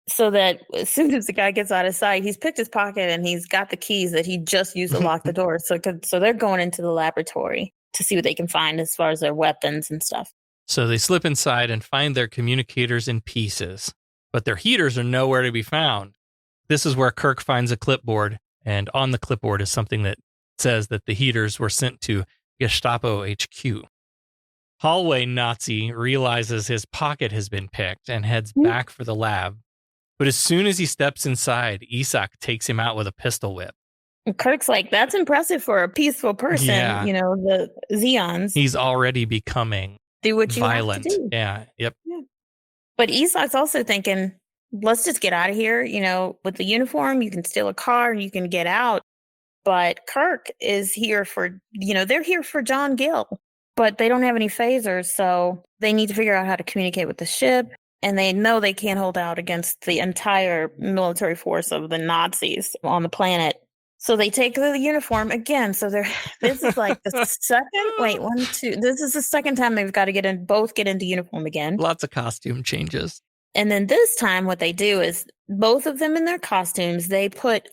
So that as soon as the guy gets out of sight, he's picked his pocket and he's got the keys that he just used to lock the door. So they're going into the laboratory to see what they can find as far as their weapons and stuff. So they slip inside and find their communicators in pieces, but their heaters are nowhere to be found. This is where Kirk finds a clipboard, and on the clipboard is something that says that the heaters were sent to Gestapo HQ. Hallway Nazi realizes his pocket has been picked and heads back for the lab. But as soon as he steps inside, Isak takes him out with a pistol whip. And Kirk's like, that's impressive for a peaceful person, the Zeons. He's already becoming do what you violent. Have to do. Yeah, yep. Yeah. But Isak's also thinking, let's just get out of here. With the uniform, you can steal a car and you can get out. But Kirk is here for, they're here for John Gill, but they don't have any phasers. So they need to figure out how to communicate with the ship. And they know they can't hold out against the entire military force of the Nazis on the planet. So they take the uniform again. So this is like the second, this is the second time they've got to both get into uniform again. Lots of costume changes. And then this time what they do is both of them in their costumes, they put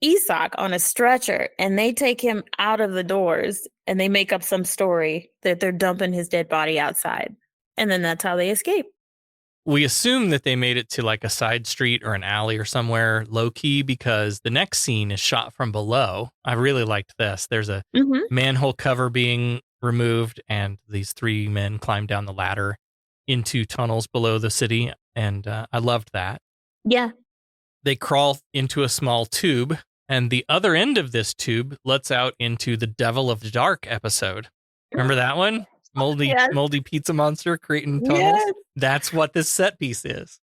Isak on a stretcher and they take him out of the doors and they make up some story that they're dumping his dead body outside. And then that's how they escape. We assume that they made it to like a side street or an alley or somewhere low key because the next scene is shot from below. I really liked this. There's a manhole cover being removed and these three men climb down the ladder into tunnels below the city. And I loved that. Yeah. They crawl into a small tube and the other end of this tube lets out into the Devil of the Dark episode. Remember that one? Moldy pizza monster creating tunnels. Yes. That's what this set piece is.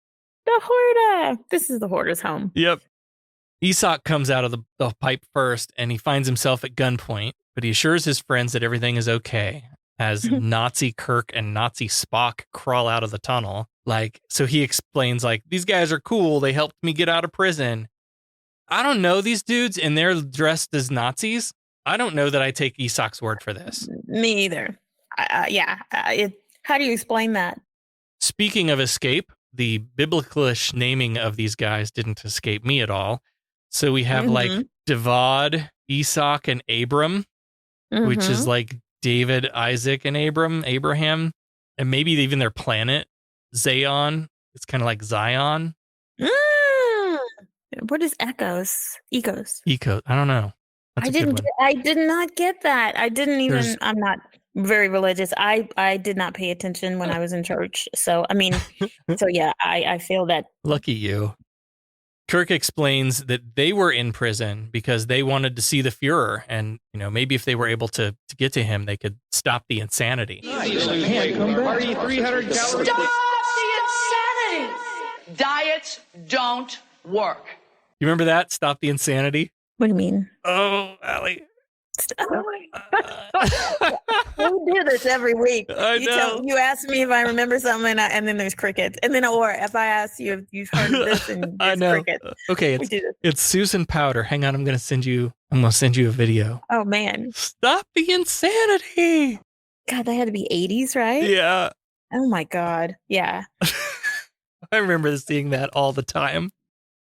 The Horda. This is the Horda's home. Yep. Isak comes out of the pipe first and he finds himself at gunpoint, but he assures his friends that everything is okay as Nazi Kirk and Nazi Spock crawl out of the tunnel. So he explains these guys are cool. They helped me get out of prison. I don't know these dudes and they're dressed as Nazis. I don't know that I take Isak's word for this. Me either. How do you explain that? Speaking of escape, the biblical-ish naming of these guys didn't escape me at all. So we have Devad, Isak, and Abram, which is like David, Isaac, and Abraham, and maybe even their planet, Zayon. It's kind of like Zion. What is Ecos? Ecos. I don't know. I did not get that. I didn't even. I'm not very religious. I did not pay attention when I was in church. So, I feel that. Lucky you. Kirk explains that they were in prison because they wanted to see the Fuhrer. And, maybe if they were able to get to him, they could stop the insanity. Nice. Party 300 calories. Stop the insanity! Diets don't work. You remember that? Stop the insanity? What do you mean? Oh, Allie. We do this every week. I know. You ask me if I remember something, and then there's crickets. And then, or if I ask you if you've heard of this, and I there's know. crickets. Okay, it's Susan Powder. Hang on, I'm gonna send you a video. Oh man. Stop the insanity. God, that had to be 80s, right? Yeah. Oh my God. Yeah. I remember seeing that all the time.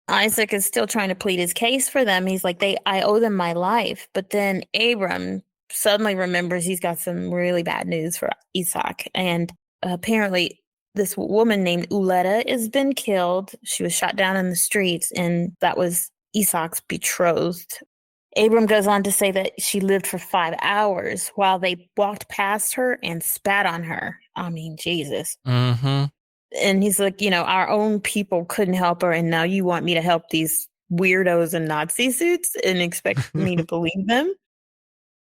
Isaac is still trying to plead his case for them. He's like, I owe them my life. But then Abram suddenly remembers he's got some really bad news for Isaac. And apparently this woman named Uletta has been killed. She was shot down in the streets, and that was Isaac's betrothed. Abram goes on to say that she lived for 5 hours while they walked past her and spat on her. I mean, Jesus. Mm-hmm. And he's like, our own people couldn't help her, and now you want me to help these weirdos in Nazi suits and expect me to believe them?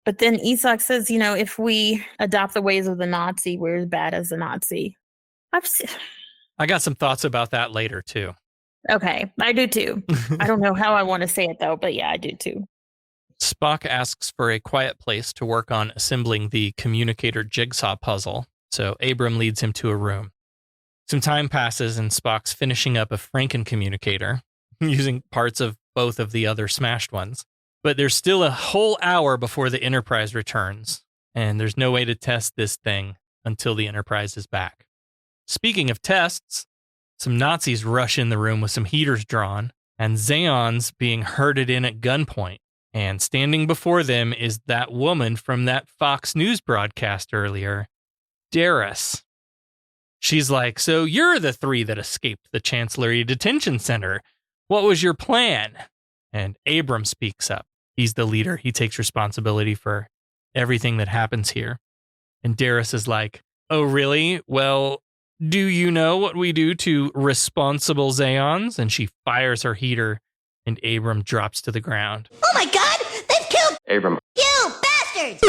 But then Isaac says, if we adopt the ways of the Nazi, we're as bad as the Nazi. I got some thoughts about that later, too. Okay, I do too. I don't know how I want to say it, though, but yeah, I do too. Spock asks for a quiet place to work on assembling the communicator jigsaw puzzle, so Abram leads him to a room. Some time passes, and Spock's finishing up a Franken communicator, using parts of both of the other smashed ones. But there's still a whole hour before the Enterprise returns, and there's no way to test this thing until the Enterprise is back. Speaking of tests, some Nazis rush in the room with some heaters drawn, and Zeons being herded in at gunpoint. And standing before them is that woman from that Fox News broadcast earlier, Darius. She's like, so you're the 3 that escaped the Chancellery Detention Center. What was your plan? And Abram speaks up. He's the leader. He takes responsibility for everything that happens here. And Darius is like, oh, really? Well, do you know what we do to responsible Zeons? And she fires her heater, and Abram drops to the ground. Oh my God! They've killed Abram. You bastards!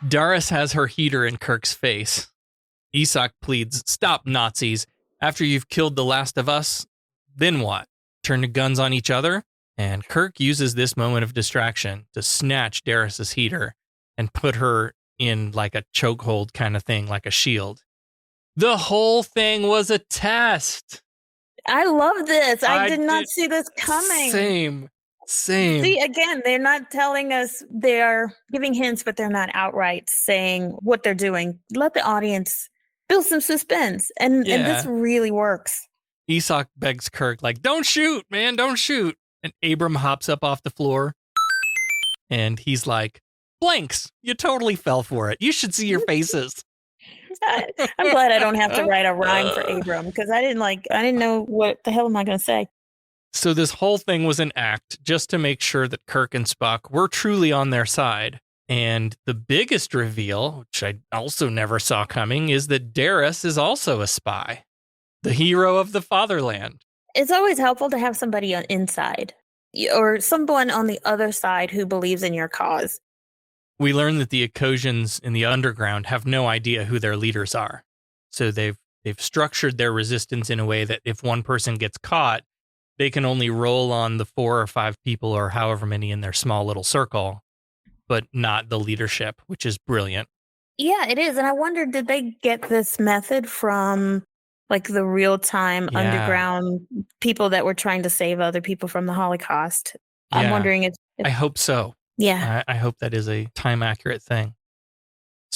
Darius has her heater in Kirk's face. Isaac pleads, stop, Nazis. After you've killed the last of us, then what? Turn the guns on each other? And Kirk uses this moment of distraction to snatch Darius's heater and put her in like a chokehold kind of thing, like a shield. The whole thing was a test. I love this. I did not see this coming. Same. See, again, they're not telling us, they're giving hints, but they're not outright saying what they're doing. Let the audience build some suspense. And this really works. Isaac begs Kirk, like, don't shoot, man, don't shoot. And Abram hops up off the floor. And he's like, blanks, you totally fell for it. You should see your faces. I'm glad I don't have to write a rhyme for Abram, because I didn't know what the hell am I going to say. So this whole thing was an act just to make sure that Kirk and Spock were truly on their side. And the biggest reveal, which I also never saw coming, is that Darius is also a spy, the hero of the fatherland. It's always helpful to have somebody on inside or someone on the other side who believes in your cause. We learn that the Ecosians in the underground have no idea who their leaders are. So they've structured their resistance in a way that if one person gets caught, they can only roll on the 4 or 5 people or however many in their small little circle, but not the leadership, which is brilliant. Yeah, it is. And I wonder, did they get this method from like the real-time underground people that were trying to save other people from the Holocaust? I'm wondering if I hope so. Yeah. I hope that is a time-accurate thing.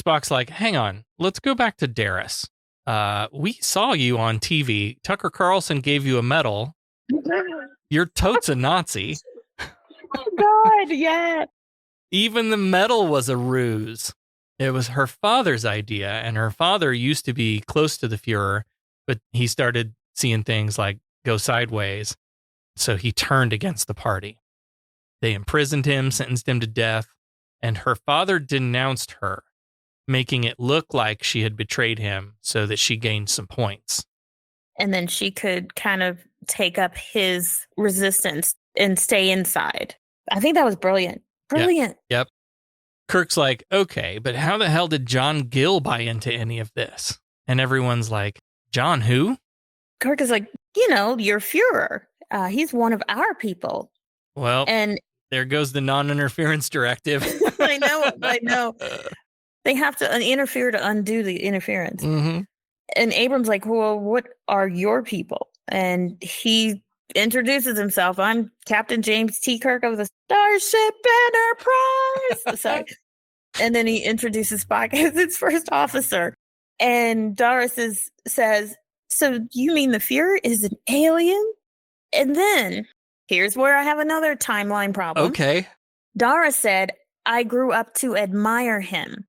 Spock's like, hang on, let's go back to Darius. We saw you on TV. Tucker Carlson gave you a medal. You're totes a Nazi. Oh, God, yeah. Even the medal was a ruse. It was her father's idea, and her father used to be close to the Fuhrer, but he started seeing things like go sideways, so he turned against the party. They imprisoned him, sentenced him to death, and her father denounced her, making it look like she had betrayed him so that she gained some points. And then she could kind of take up his resistance and stay inside. I think that was brilliant. Brilliant. Yep. Kirk's like, okay, but how the hell did John Gill buy into any of this? And everyone's like, John who? Kirk is like, your Führer. He's one of our people. Well, and there goes the non-interference directive. I know. They have to interfere to undo the interference. Mm-hmm. And Abrams like, well, what are your people? And he introduces himself. I'm Captain James T. Kirk of the Starship Enterprise. Sorry. And then he introduces Spock as its first officer. And Doris says, so you mean the Führer is an alien? And then here's where I have another timeline problem. Okay. Doris said, I grew up to admire him.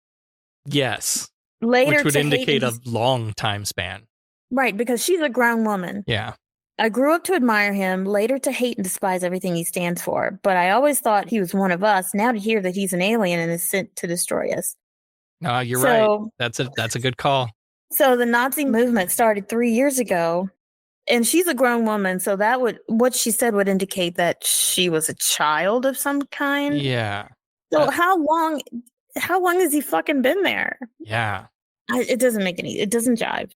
Yes. Later, which would indicate a long time span. Right, because she's a grown woman. Yeah. I grew up to admire him, later to hate and despise everything he stands for. But I always thought he was one of us. Now to hear that he's an alien and is sent to destroy us. No, you're right. That's a good call. So the Nazi movement started 3 years ago, and she's a grown woman. So what she said would indicate that she was a child of some kind. Yeah. So how long has he fucking been there? Yeah. It doesn't it doesn't jive.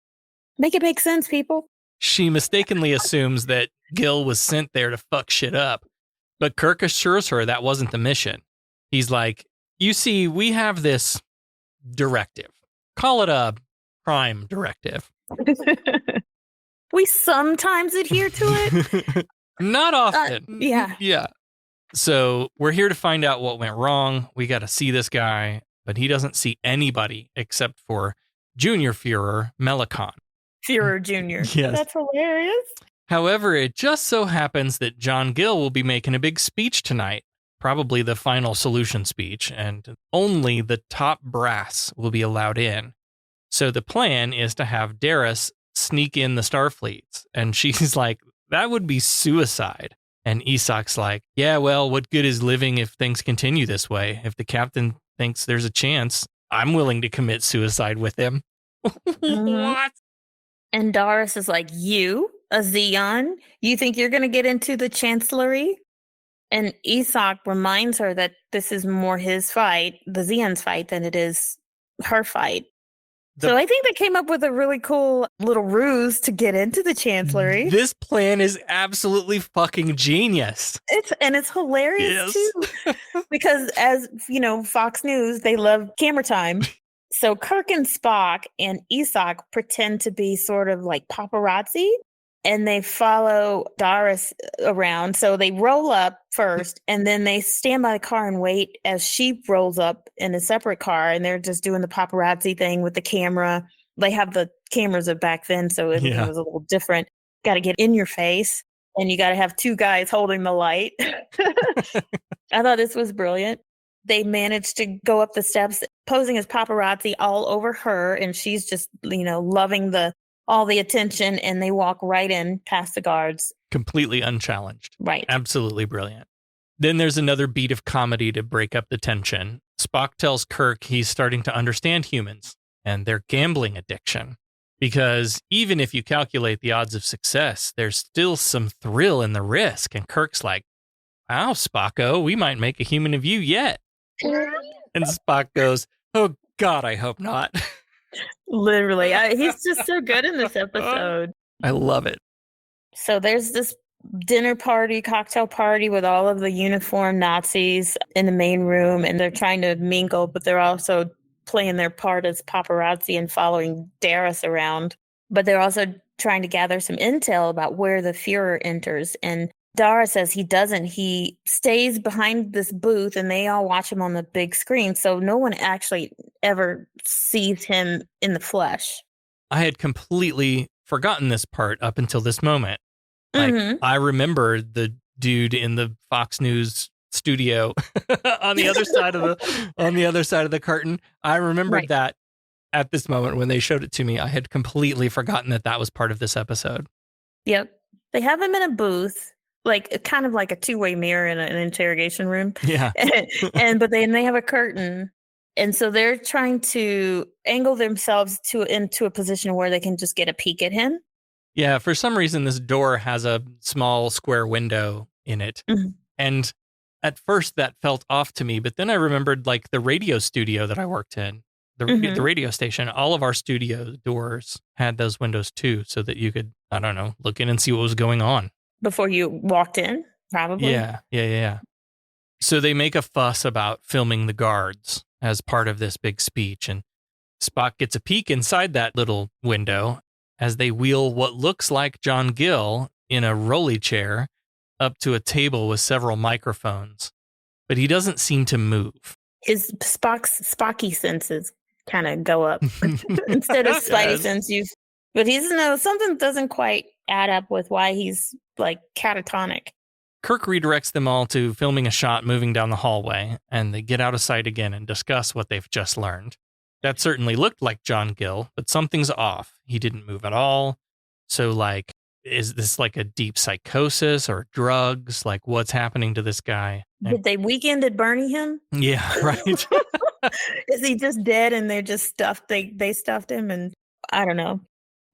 Make it make sense, people. She mistakenly assumes that Gil was sent there to fuck shit up, but Kirk assures her that wasn't the mission. He's like, you see, we have this directive. Call it a prime directive. We sometimes adhere to it. Not often. Yeah. Yeah. So we're here to find out what went wrong. We got to see this guy, but he doesn't see anybody except for Junior Führer Melicon. Führer Jr. Yes. That's hilarious. However, it just so happens that John Gill will be making a big speech tonight, probably the final solution speech, and only the top brass will be allowed in. So the plan is to have Darius sneak in the Starfleets, and she's like, that would be suicide. And Isak's like, yeah, well, what good is living if things continue this way? If the captain thinks there's a chance, I'm willing to commit suicide with him. What? And Doris is like, you, a Zeon, you think you're going to get into the Chancellery? And Isak reminds her that this is more his fight, the Zeon's fight, than it is her fight. So I think they came up with a really cool little ruse to get into the Chancellery. This plan is absolutely fucking genius. It's hilarious too. Because as you know, Fox News, they love camera time. So Kirk and Spock and Isak pretend to be sort of like paparazzi, and they follow Doris around. So they roll up first, and then they stand by the car and wait as she rolls up in a separate car, and they're just doing the paparazzi thing with the camera. They have the cameras of back then, so it was a little different. Got to get in your face, and you got to have two guys holding the light. I thought this was brilliant. They managed to go up the steps, posing as paparazzi all over her, and she's just, loving all the attention, and they walk right in past the guards. Completely unchallenged. Right. Absolutely brilliant. Then there's another beat of comedy to break up the tension. Spock tells Kirk he's starting to understand humans and their gambling addiction. Because even if you calculate the odds of success, there's still some thrill in the risk. And Kirk's like, wow, Spocko, we might make a human of you yet. And Spock goes, oh, God, I hope not. Literally. He's just so good in this episode. I love it. So there's this dinner party, cocktail party with all of the uniformed Nazis in the main room, and they're trying to mingle, but they're also playing their part as paparazzi and following Darius around. But they're also trying to gather some intel about where the Führer enters. And Dara says he doesn't. He stays behind this booth, and they all watch him on the big screen. So no one actually ever sees him in the flesh. I had completely forgotten this part up until this moment. Like, I remember the dude in the Fox News studio on the other side of the curtain. I remembered that at this moment when they showed it to me. I had completely forgotten that was part of this episode. Yep. They have him in a booth, like kind of like a two-way mirror in an interrogation room. Yeah. But then they have a curtain. And so they're trying to angle themselves into a position where they can just get a peek at him. Yeah, for some reason, this door has a small square window in it. Mm-hmm. And at first that felt off to me, but then I remembered like the radio studio that I worked in. the radio station, all of our studio doors had those windows too, so that you could, I don't know, look in and see what was going on. Before you walked in, probably? Yeah. So they make a fuss about filming the guards as part of this big speech, and Spock gets a peek inside that little window as they wheel what looks like John Gill in a rolly chair up to a table with several microphones, but he doesn't seem to move. His Spocky senses kind of go up instead of Spidey senses. But something doesn't quite add up with why he's like catatonic. Kirk redirects them all to filming a shot moving down the hallway, and they get out of sight again and discuss what they've just learned. That certainly looked like John Gill, but something's off. He didn't move at all. So, like, is this like a deep psychosis or drugs? Like, what's happening to this guy? Did they weekended Bernie him? Yeah, right. Is he just dead and they're just stuffed? They stuffed him, and I don't know.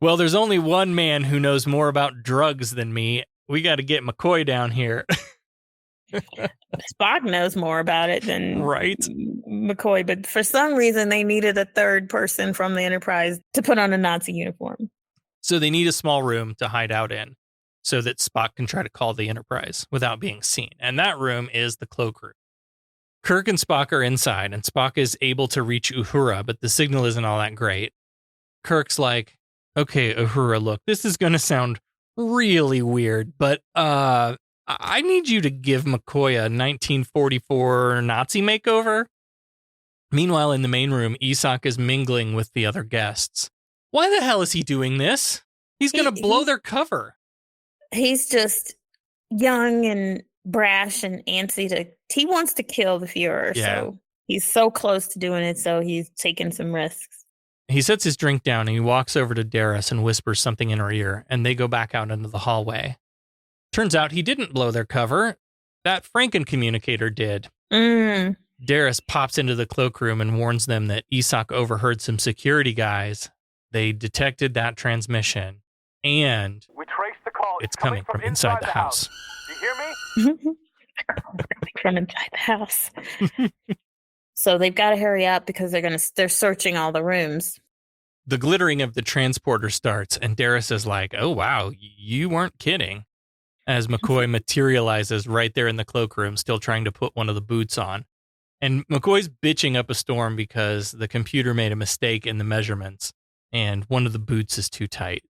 Well, there's only one man who knows more about drugs than me. We got to get McCoy down here. Spock knows more about it than McCoy, but for some reason they needed a third person from the Enterprise to put on a Nazi uniform. So they need a small room to hide out in so that Spock can try to call the Enterprise without being seen. And that room is the cloakroom. Kirk and Spock are inside, and Spock is able to reach Uhura, but the signal isn't all that great. Kirk's like, okay, Uhura, look, this is going to sound really weird, but I need you to give McCoy a 1944 Nazi makeover. Meanwhile, in the main room, Isak is mingling with the other guests. Why the hell is he doing this? He's going to blow their cover. He's just young and brash and antsy. He wants to kill the Fuhrer, so he's so close to doing it, so he's taking some risks. He sets his drink down and he walks over to Darius and whispers something in her ear, and they go back out into the hallway. Turns out he didn't blow their cover. That Franken communicator did. Darius pops into the cloakroom and warns them that Isak overheard some security guys. They detected that transmission, and we traced the call. It's coming from inside the house. Do you hear me? From inside the house. So they've got to hurry up because they're searching all the rooms. The glittering of the transporter starts, and Darius is like, oh, wow, you weren't kidding. As McCoy materializes right there in the cloakroom, still trying to put one of the boots on. And McCoy's bitching up a storm because the computer made a mistake in the measurements, and one of the boots is too tight.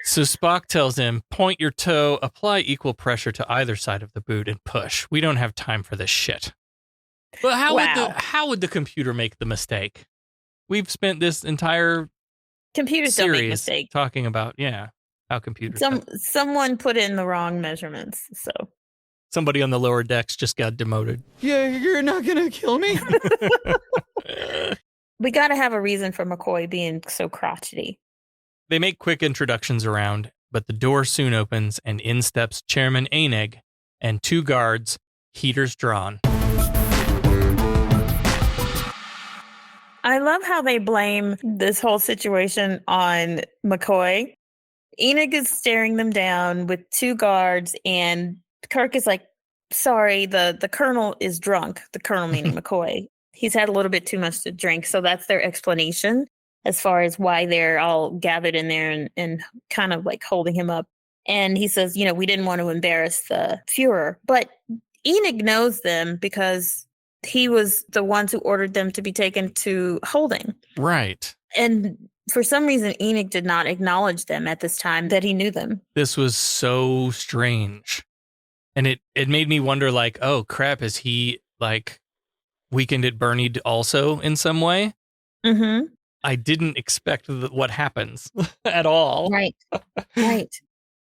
So Spock tells him, point your toe, apply equal pressure to either side of the boot, and push. We don't have time for this shit. But how would the computer make the mistake? We've spent this entire computers series don't make mistakes talking about how computers. Someone put in the wrong measurements, so somebody on the lower decks just got demoted. Yeah, you're not gonna kill me. We got to have a reason for McCoy being so crotchety. They make quick introductions around, but the door soon opens and in steps Chairman Ainig and two guards, heaters drawn. I love how they blame this whole situation on McCoy. Enoch is staring them down with two guards, and Kirk is like, sorry, the colonel is drunk. The colonel meaning McCoy. He's had a little bit too much to drink. So that's their explanation as far as why they're all gathered in there and kind of like holding him up. And he says, we didn't want to embarrass the Fuhrer. But Enoch knows them because he was the ones who ordered them to be taken to holding. Right. And for some reason, Enoch did not acknowledge them at this time that he knew them. This was so strange. And it made me wonder, like, oh, crap, is he, like, weakened at Bernie also in some way? Mm-hmm. I didn't expect what happens at all. Right. Right.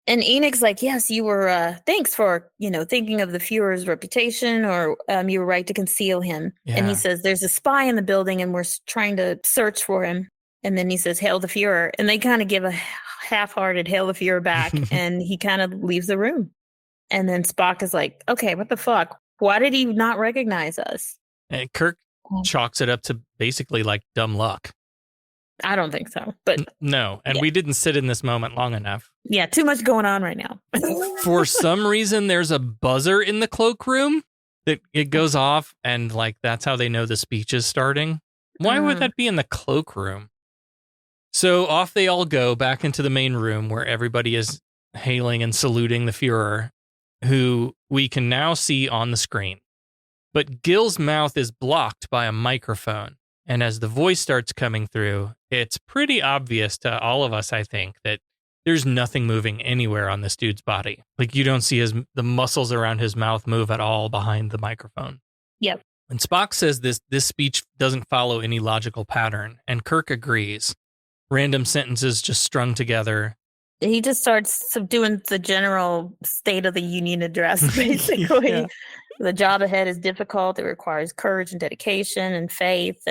And Enoch's like, yes, you were, thanks for, thinking of the Fuhrer's reputation, or you were right to conceal him. Yeah. And he says, there's a spy in the building and we're trying to search for him. And then he says, hail the Fuhrer. And they kind of give a half-hearted hail the Fuhrer back and he kind of leaves the room. And then Spock is like, okay, what the fuck? Why did he not recognize us? And Kirk chalks it up to basically like dumb luck. I don't think so, but no. And we didn't sit in this moment long enough. Yeah, too much going on right now. For some reason, there's a buzzer in the cloakroom that it goes off, and like that's how they know the speech is starting. Why would that be in the cloakroom? So off they all go back into the main room where everybody is hailing and saluting the Fuhrer, who we can now see on the screen. But Gil's mouth is blocked by a microphone, and as the voice starts coming through, it's pretty obvious to all of us, I think, that there's nothing moving anywhere on this dude's body. Like, you don't see the muscles around his mouth move at all behind the microphone. Yep. And Spock says this speech doesn't follow any logical pattern, and Kirk agrees. Random sentences just strung together. He just starts doing the general State of the Union address, basically. Yeah. The job ahead is difficult. It requires courage and dedication and faith.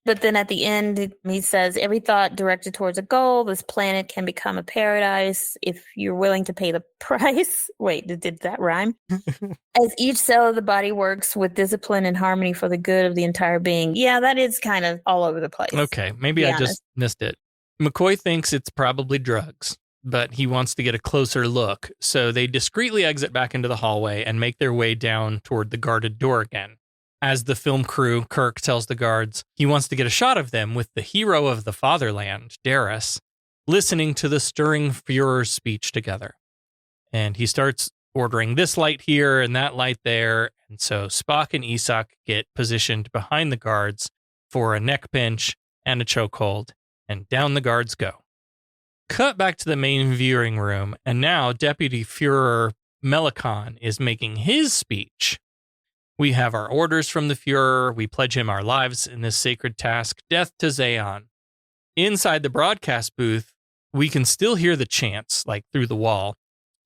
But then at the end, he says, every thought directed towards a goal, this planet can become a paradise if you're willing to pay the price. Wait, did that rhyme? As each cell of the body works with discipline and harmony for the good of the entire being. Yeah, that is kind of all over the place. Okay, maybe I just missed it. McCoy thinks it's probably drugs, but he wants to get a closer look. So they discreetly exit back into the hallway and make their way down toward the guarded door again. As the film crew, Kirk tells the guards he wants to get a shot of them with the hero of the fatherland, Darius, listening to the stirring Führer's speech together. And he starts ordering this light here and that light there. And so Spock and Isak get positioned behind the guards for a neck pinch and a chokehold, and down the guards go. Cut back to the main viewing room, and now Deputy Führer Melikon is making his speech. We have our orders from the Führer. We pledge him our lives in this sacred task, death to Zeon. Inside the broadcast booth, we can still hear the chants, like through the wall,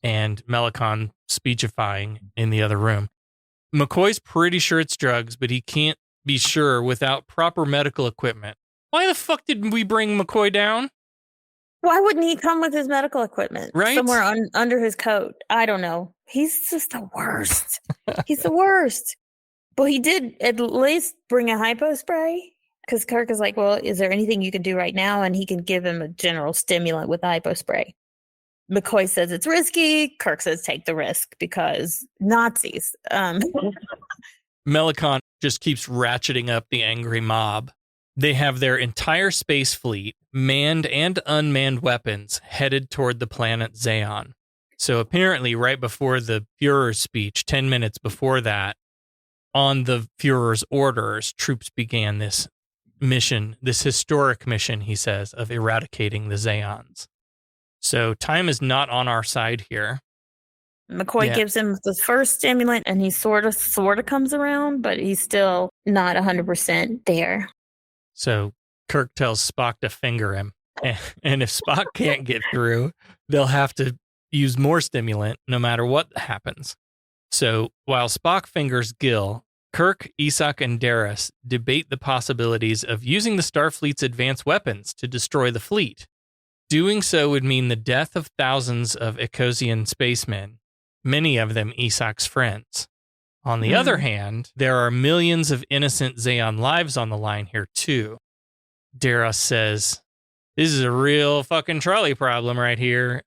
and Melikon speechifying in the other room. McCoy's pretty sure it's drugs, but he can't be sure without proper medical equipment. Why the fuck did we bring McCoy down? Why wouldn't he come with his medical equipment? Right? Somewhere under his coat. I don't know. He's just the worst. He's the worst. But he did at least bring a hypo spray, because Kirk is like, well, is there anything you can do right now? And he can give him a general stimulant with hypo spray. McCoy says it's risky. Kirk says take the risk because Nazis. Melikon just keeps ratcheting up the angry mob. They have their entire space fleet, manned and unmanned weapons, headed toward the planet Zeon. So apparently right before the Führer's speech, 10 minutes before that, on the Führer's orders, troops began this mission, this historic mission, he says, of eradicating the Zeons. So time is not on our side here. McCoy gives him the first stimulant, and he sort of comes around, but he's still not 100% there. So Kirk tells Spock to finger him. And if Spock can't get through, they'll have to use more stimulant no matter what happens. So while Spock fingers Gil, Kirk, Isak, and Darius debate the possibilities of using the Starfleet's advanced weapons to destroy the fleet. Doing so would mean the death of thousands of Ecosian spacemen, many of them Isak's friends. On the other hand, there are millions of innocent Zeon lives on the line here too. Darius says, this is a real fucking trolley problem right here.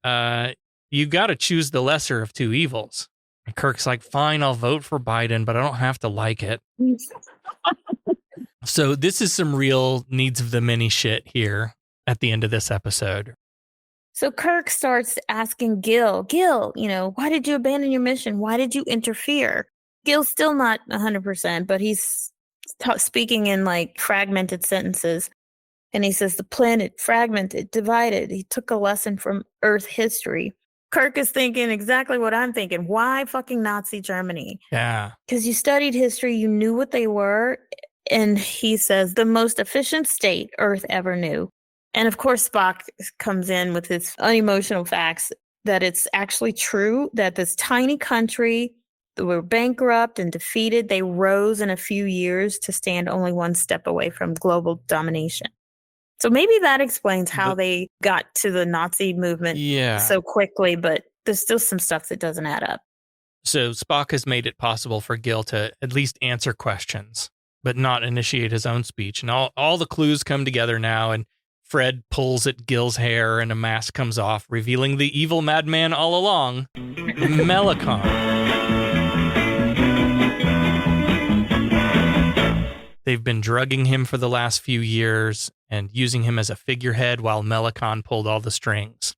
You got to choose the lesser of two evils. And Kirk's like, fine, I'll vote for Biden, but I don't have to like it. So this is some real needs of the many shit here at the end of this episode. So Kirk starts asking Gil, why did you abandon your mission? Why did you interfere? Gil's still not 100%, but he's speaking in like fragmented sentences. And he says the planet fragmented, divided. He took a lesson from Earth history. Kirk is thinking exactly what I'm thinking. Why fucking Nazi Germany? Yeah. Because you studied history, you knew what they were. And he says the most efficient state Earth ever knew. And of course, Spock comes in with his unemotional facts that it's actually true that this tiny country that were bankrupt and defeated, they rose in a few years to stand only one step away from global domination. So maybe that explains how they got to the Nazi movement so quickly, but there's still some stuff that doesn't add up. So Spock has made it possible for Gil to at least answer questions, but not initiate his own speech. And all the clues come together now, and Fred pulls at Gil's hair and a mask comes off, revealing the evil madman all along, Melikon. They've been drugging him for the last few years and using him as a figurehead while Melicon pulled all the strings.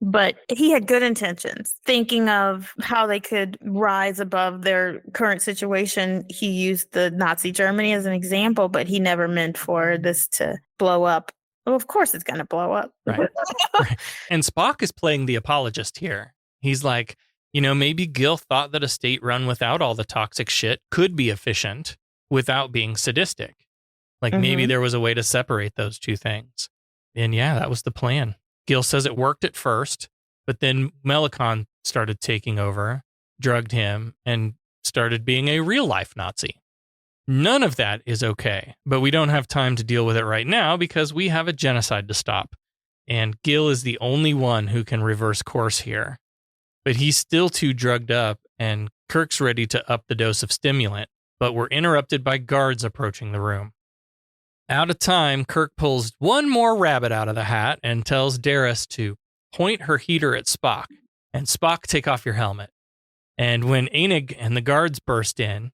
But he had good intentions, thinking of how they could rise above their current situation. He used the Nazi Germany as an example, but he never meant for this to blow up. Well, of course it's going to blow up. Right. Right. And Spock is playing the apologist here. He's like, maybe Gil thought that a state run without all the toxic shit could be efficient without being sadistic. Like maybe there was a way to separate those two things. And yeah, that was the plan. Gil says it worked at first, but then Melicon started taking over, drugged him, and started being a real-life Nazi. None of that is okay, but we don't have time to deal with it right now because we have a genocide to stop. And Gil is the only one who can reverse course here. But he's still too drugged up, and Kirk's ready to up the dose of stimulant, but we're interrupted by guards approaching the room. Out of time, Kirk pulls one more rabbit out of the hat and tells Daris to point her heater at Spock, and Spock, take off your helmet. And when Anig and the guards burst in,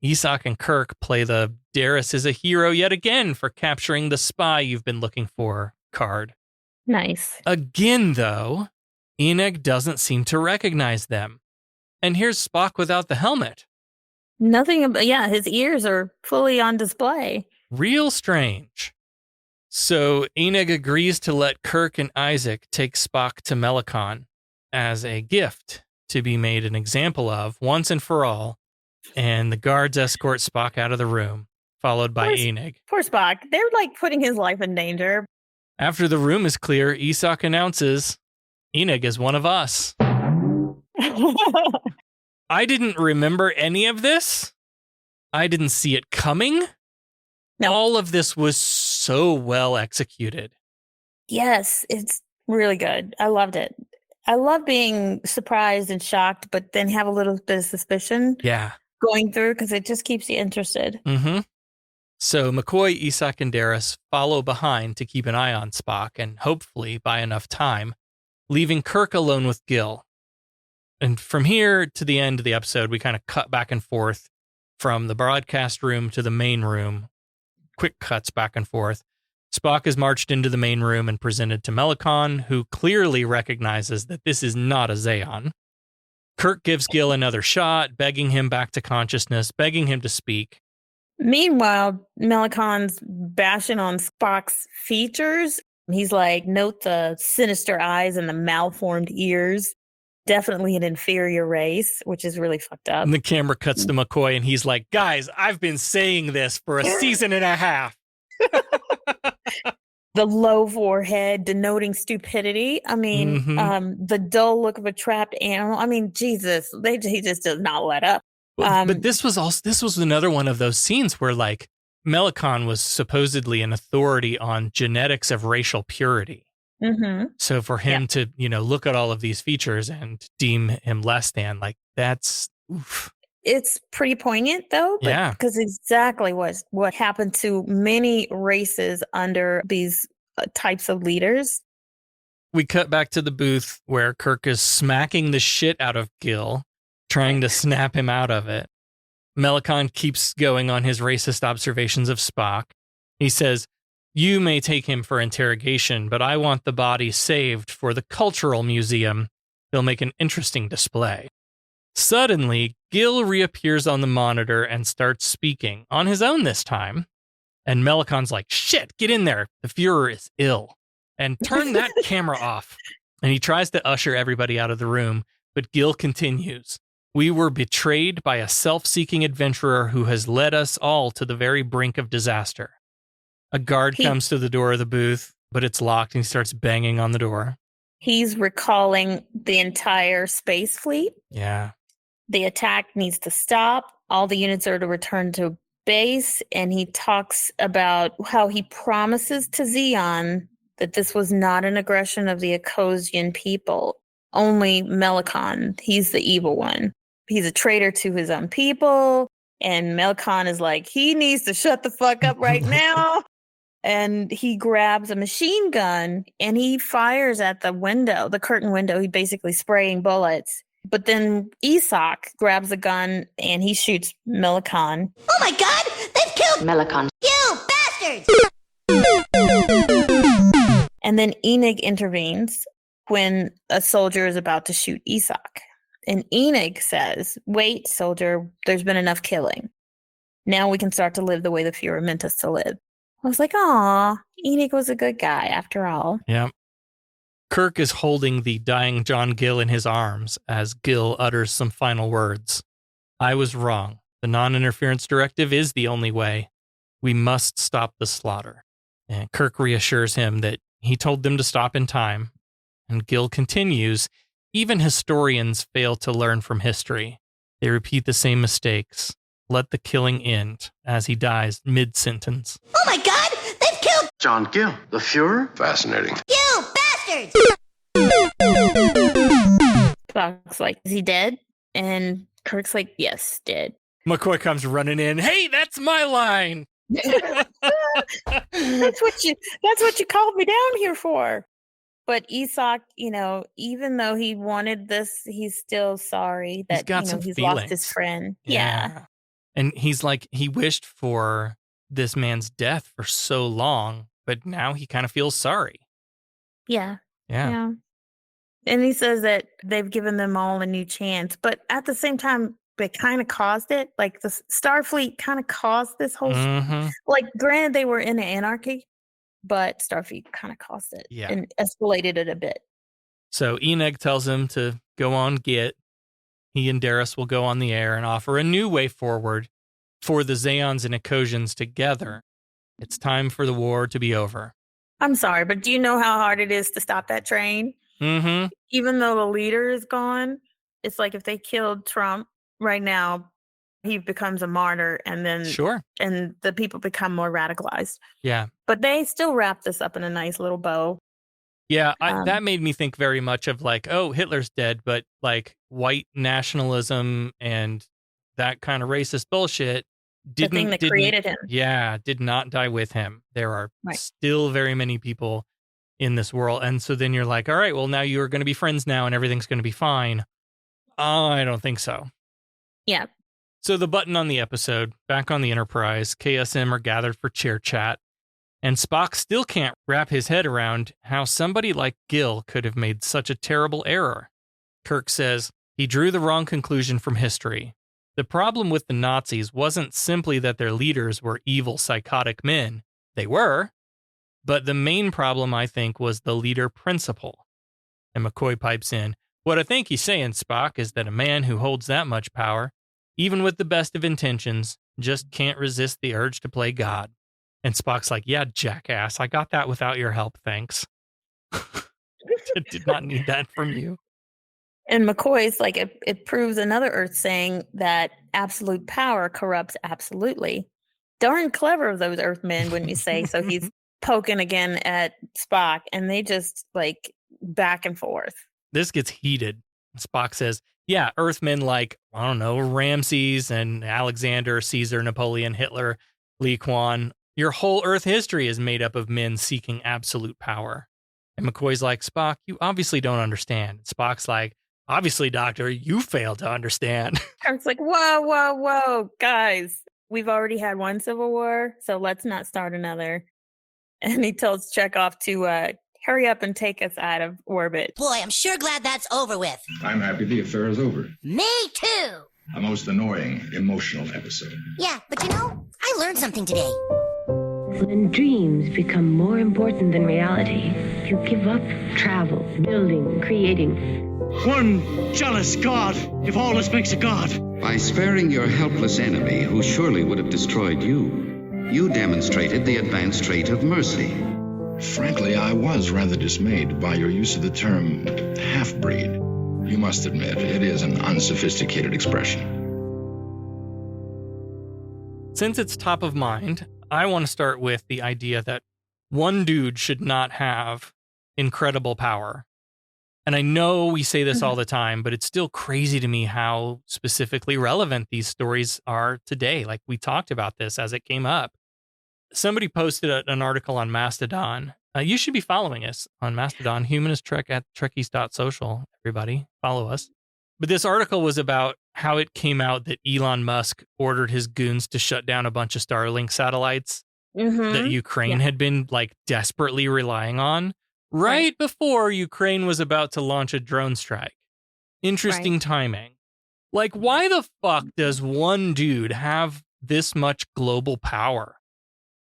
Isak and Kirk play the Daris is a hero yet again for capturing the spy you've been looking for card. Nice. Again, though, Anig doesn't seem to recognize them. And here's Spock without the helmet. Nothing about, his ears are fully on display. Real strange. So Anig agrees to let Kirk and Isaac take Spock to Melicon as a gift to be made an example of once and for all, and the guards escort Spock out of the room, followed by Anig. Poor Spock. They're like putting his life in danger. After the room is clear, Isak announces, Anig is one of us. I didn't remember any of this. I didn't see it coming. No. All of this was so well executed. Yes, it's really good. I loved it. I love being surprised and shocked, but then have a little bit of suspicion going through because it just keeps you interested. Mm-hmm. So McCoy, Isak, and Daris follow behind to keep an eye on Spock and hopefully buy enough time, leaving Kirk alone with Gil. And from here to the end of the episode, we kind of cut back and forth from the broadcast room to the main room. Quick cuts back and forth. Spock is marched into the main room and presented to Melicon, who clearly recognizes that this is not a Zeon. Kirk gives Gil another shot, begging him back to consciousness, begging him to speak. Meanwhile, Melicon's bashing on Spock's features. He's like, note the sinister eyes and the malformed ears. Definitely an inferior race, which is really fucked up. And the camera cuts to McCoy and he's like, guys, I've been saying this for a season and a half. The low forehead denoting stupidity. I mean, the dull look of a trapped animal. I mean, Jesus, he just does not let up. But this was another one of those scenes where like Melicon was supposedly an authority on genetics of racial purity. Mm-hmm. So for him to, look at all of these features and deem him less than, like, that's oof. It's pretty poignant, though, because exactly what happened to many races under these types of leaders. We cut back to the booth where Kirk is smacking the shit out of Gil, trying to snap him out of it. Melicon keeps going on his racist observations of Spock. He says, you may take him for interrogation, but I want the body saved for the cultural museum. They'll make an interesting display. Suddenly, Gil reappears on the monitor and starts speaking, on his own this time. And Melicon's like, shit, get in there. The Fuhrer is ill. And turn that camera off. And he tries to usher everybody out of the room, but Gil continues. We were betrayed by a self-seeking adventurer who has led us all to the very brink of disaster. A guard comes to the door of the booth, but it's locked and he starts banging on the door. He's recalling the entire space fleet. Yeah. The attack needs to stop. All the units are to return to base. And he talks about how he promises to Zeon that this was not an aggression of the Ecosian people. Only Melicon. He's the evil one. He's a traitor to his own people. And Melicon is like, he needs to shut the fuck up right now. And he grabs a machine gun and he fires at the window, the curtain window. He's basically spraying bullets. But then Isak grabs a gun and he shoots Melicon. Oh my God! They've killed Melicon. You bastards! And then Enig intervenes when a soldier is about to shoot Isak. And Enig says, wait, soldier, there's been enough killing. Now we can start to live the way the Fuhrer meant us to live. I was like, aw, Enig was a good guy after all. Yeah. Kirk is holding the dying John Gill in his arms as Gill utters some final words. I was wrong. The non-interference directive is the only way. We must stop the slaughter. And Kirk reassures him that he told them to stop in time. And Gill continues, even historians fail to learn from history. They repeat the same mistakes. Let the killing end, as he dies mid-sentence. Oh my god! They've killed John Gill, the Fuhrer? Fascinating. you bastards! Spock's like, is he dead? And Kirk's like, yes, dead. McCoy comes running in. Hey, that's my line. That's what you called me down here for. But Isak, even though he wanted this, he's still sorry that he's lost his friend. Yeah. And he's like, he wished for this man's death for so long, but now he kind of feels sorry. Yeah. Yeah. And he says that they've given them all a new chance, but at the same time, they kind of caused it. Like the Starfleet kind of caused this whole. Like, granted, they were in anarchy, but Starfleet kind of caused it and escalated it a bit. So Enig tells him to go on Git. He and Darius will go on the air and offer a new way forward for the Zeons and Ecosians together. It's time for the war to be over. I'm sorry, but do you know how hard it is to stop that train? Mm-hmm. Even though the leader is gone, it's like if they killed Trump right now, he becomes a martyr, and then and the people become more radicalized. Yeah. But they still wrap this up in a nice little bow. Yeah, that made me think very much of like, oh, Hitler's dead, but like white nationalism and that kind of racist bullshit didn't created him. Yeah, did not die with him. There are still very many people in this world. And so then you're like, all right, well, now you're going to be friends now and everything's going to be fine. I don't think so. Yeah. So the button on the episode, back on the Enterprise, KSM are gathered for chair chat. And Spock still can't wrap his head around how somebody like Gill could have made such a terrible error. Kirk says he drew the wrong conclusion from history. The problem with the Nazis wasn't simply that their leaders were evil, psychotic men. They were. But the main problem, I think, was the leader principle. And McCoy pipes in, what I think he's saying, Spock, is that a man who holds that much power, even with the best of intentions, just can't resist the urge to play God. And Spock's like, yeah, jackass, I got that without your help, thanks. I did not need that from you. And McCoy's like, it proves another Earth saying that absolute power corrupts absolutely. Darn clever of those Earthmen, wouldn't you say? So he's poking again at Spock, and they just like back and forth. This gets heated. Spock says, yeah, Earthmen like, I don't know, Ramses and Alexander, Caesar, Napoleon, Hitler, Lee Kuan. Your whole Earth history is made up of men seeking absolute power. And McCoy's like, Spock, you obviously don't understand. Spock's like, obviously, Doctor, you fail to understand. Kirk's like, whoa, guys. We've already had one civil war, so let's not start another. And he tells Chekhov to hurry up and take us out of orbit. Boy, I'm sure glad that's over with. I'm happy the affair is over. Me too. A most annoying, emotional episode. Yeah, but I learned something today. When dreams become more important than reality, you give up travel, building, creating. One jealous God, if all this makes a God. By sparing your helpless enemy, who surely would have destroyed you, you demonstrated the advanced trait of mercy. Frankly, I was rather dismayed by your use of the term half-breed. You must admit, it is an unsophisticated expression. Since it's top of mind, I want to start with the idea that one dude should not have incredible power. And I know we say this all the time, but it's still crazy to me how specifically relevant these stories are today. Like, we talked about this as it came up. Somebody posted an article on Mastodon. You should be following us on Mastodon, Humanist Trek at Trekkies.social. Everybody, follow us. But this article was about how it came out that Elon Musk ordered his goons to shut down a bunch of Starlink satellites that Ukraine had been like desperately relying on right before Ukraine was about to launch a drone strike. Interesting timing. Like, why the fuck does one dude have this much global power?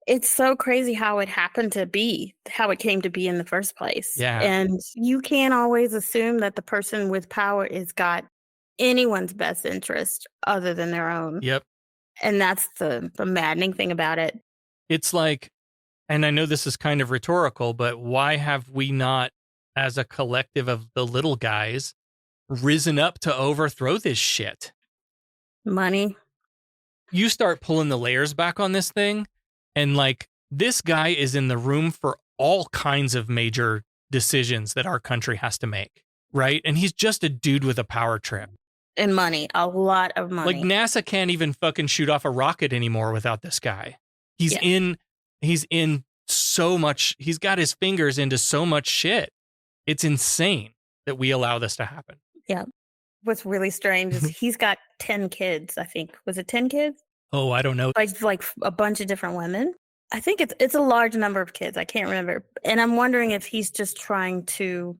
It's so crazy how it happened to be, how it came to be in the first place. Yeah. And you can't always assume that the person with power has got anyone's best interest other than their own. Yep. And that's the maddening thing about it. It's like, and I know this is kind of rhetorical, but why have we not, as a collective of the little guys, risen up to overthrow this shit? Money. You start pulling the layers back on this thing, and like, this guy is in the room for all kinds of major decisions that our country has to make, right? And he's just a dude with a power trip. And money, a lot of money. Like, NASA can't even fucking shoot off a rocket anymore without this guy. He's in so much, he's got his fingers into so much shit. It's insane that we allow this to happen. Yeah. What's really strange is he's got 10 kids, I think. Was it 10 kids? Oh, I don't know. Like a bunch of different women. I think it's a large number of kids. I can't remember. And I'm wondering if he's just trying to...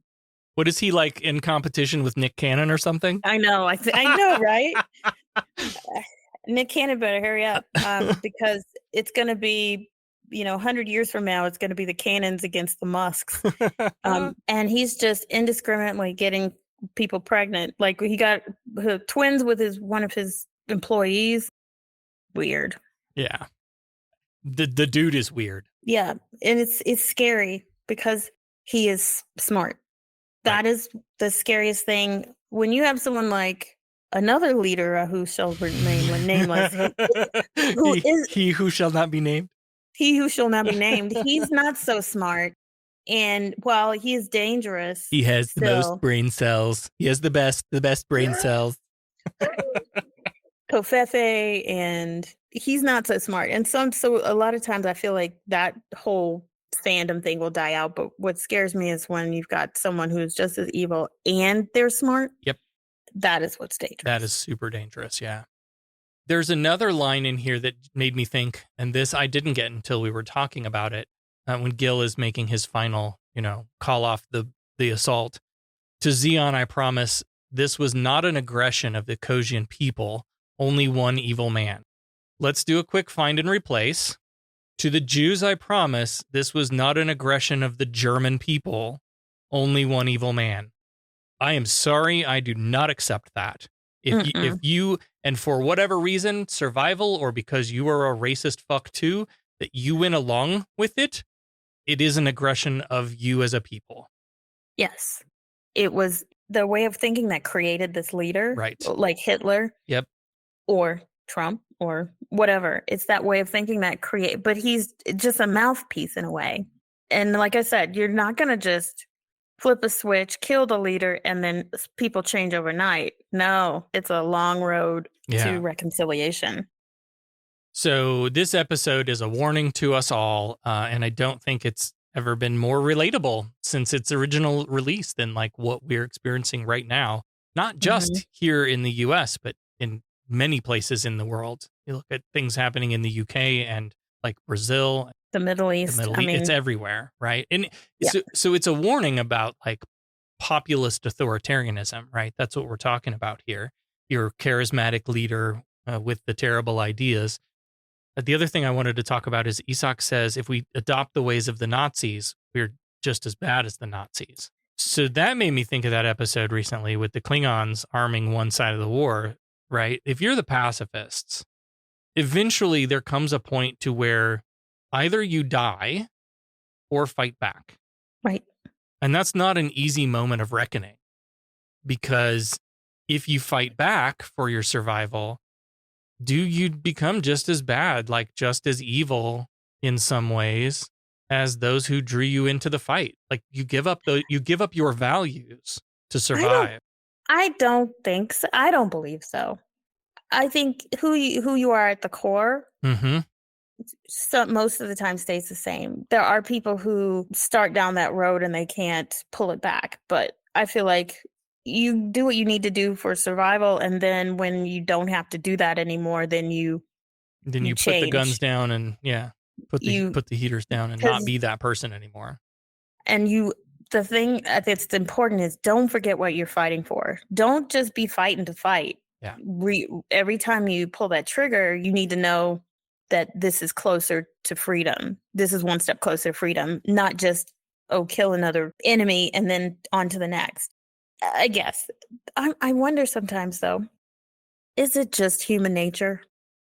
What is he, like, in competition with Nick Cannon or something? I know. I know, right? Nick Cannon better hurry up because it's going to be, 100 years from now, it's going to be the Cannons against the Musks. And he's just indiscriminately getting people pregnant. Like, he got twins with one of his employees. Weird. Yeah. The dude is weird. Yeah. And it's scary because he is smart. That is the scariest thing. When you have someone like another leader who shall remain nameless. He who shall not be named. He who shall not be named. He's not so smart. And while he is dangerous, he has the most brain cells. He has the best brain cells. Kofefe, and he's not so smart. And so a lot of times I feel like that whole fandom thing will die out. But what scares me is when you've got someone who's just as evil and they're smart. Yep. That is what's dangerous. That is super dangerous. Yeah. There's another line in here that made me think, and this I didn't get until we were talking about it, when Gil is making his final, call off the assault. To Xeon, I promise, this was not an aggression of the Kosian people, only one evil man. Let's do a quick find and replace. To the Jews, I promise, this was not an aggression of the German people, only one evil man. I am sorry, I do not accept that. If you, and for whatever reason, survival or because you are a racist fuck too, that you went along with it, it is an aggression of you as a people. Yes. It was the way of thinking that created this leader. Right. Like Hitler. Yep. Or Trump or whatever. It's that way of thinking that but he's just a mouthpiece in a way. And like I said, you're not going to just flip a switch, kill the leader, and then people change overnight. No, it's a long road to reconciliation. So this episode is a warning to us all, and I don't think it's ever been more relatable since its original release than like what we're experiencing right now. Not just here in the US, but in many places in the world. You look at things happening in the UK and like Brazil, the Middle East. It's everywhere, right? And so it's a warning about like populist authoritarianism, right? That's what we're talking about here. Your charismatic leader with the terrible ideas. The other thing I wanted to talk about is Isak says, if we adopt the ways of the Nazis, we're just as bad as the Nazis. So that made me think of that episode recently with the Klingons arming one side of the war, right? If you're the pacifists, eventually there comes a point to where either you die or fight back. Right. And that's not an easy moment of reckoning, because if you fight back for your survival, do you become just as bad, like just as evil in some ways as those who drew you into the fight? Like you give up your values to survive. I don't think so. I don't believe so. I think who you are at the core, so most of the time stays the same. There are people who start down that road and they can't pull it back. But I feel like you do what you need to do for survival, and then when you don't have to do that anymore, then you put the guns change. down and put the heaters down and not be that person anymore. And the thing that's important is don't forget what you're fighting for. Don't just be fighting to fight. Yeah. Every time you pull that trigger, you need to know that this is closer to freedom. This is one step closer to freedom, not just, kill another enemy and then on to the next. I guess. I wonder sometimes, though, is it just human nature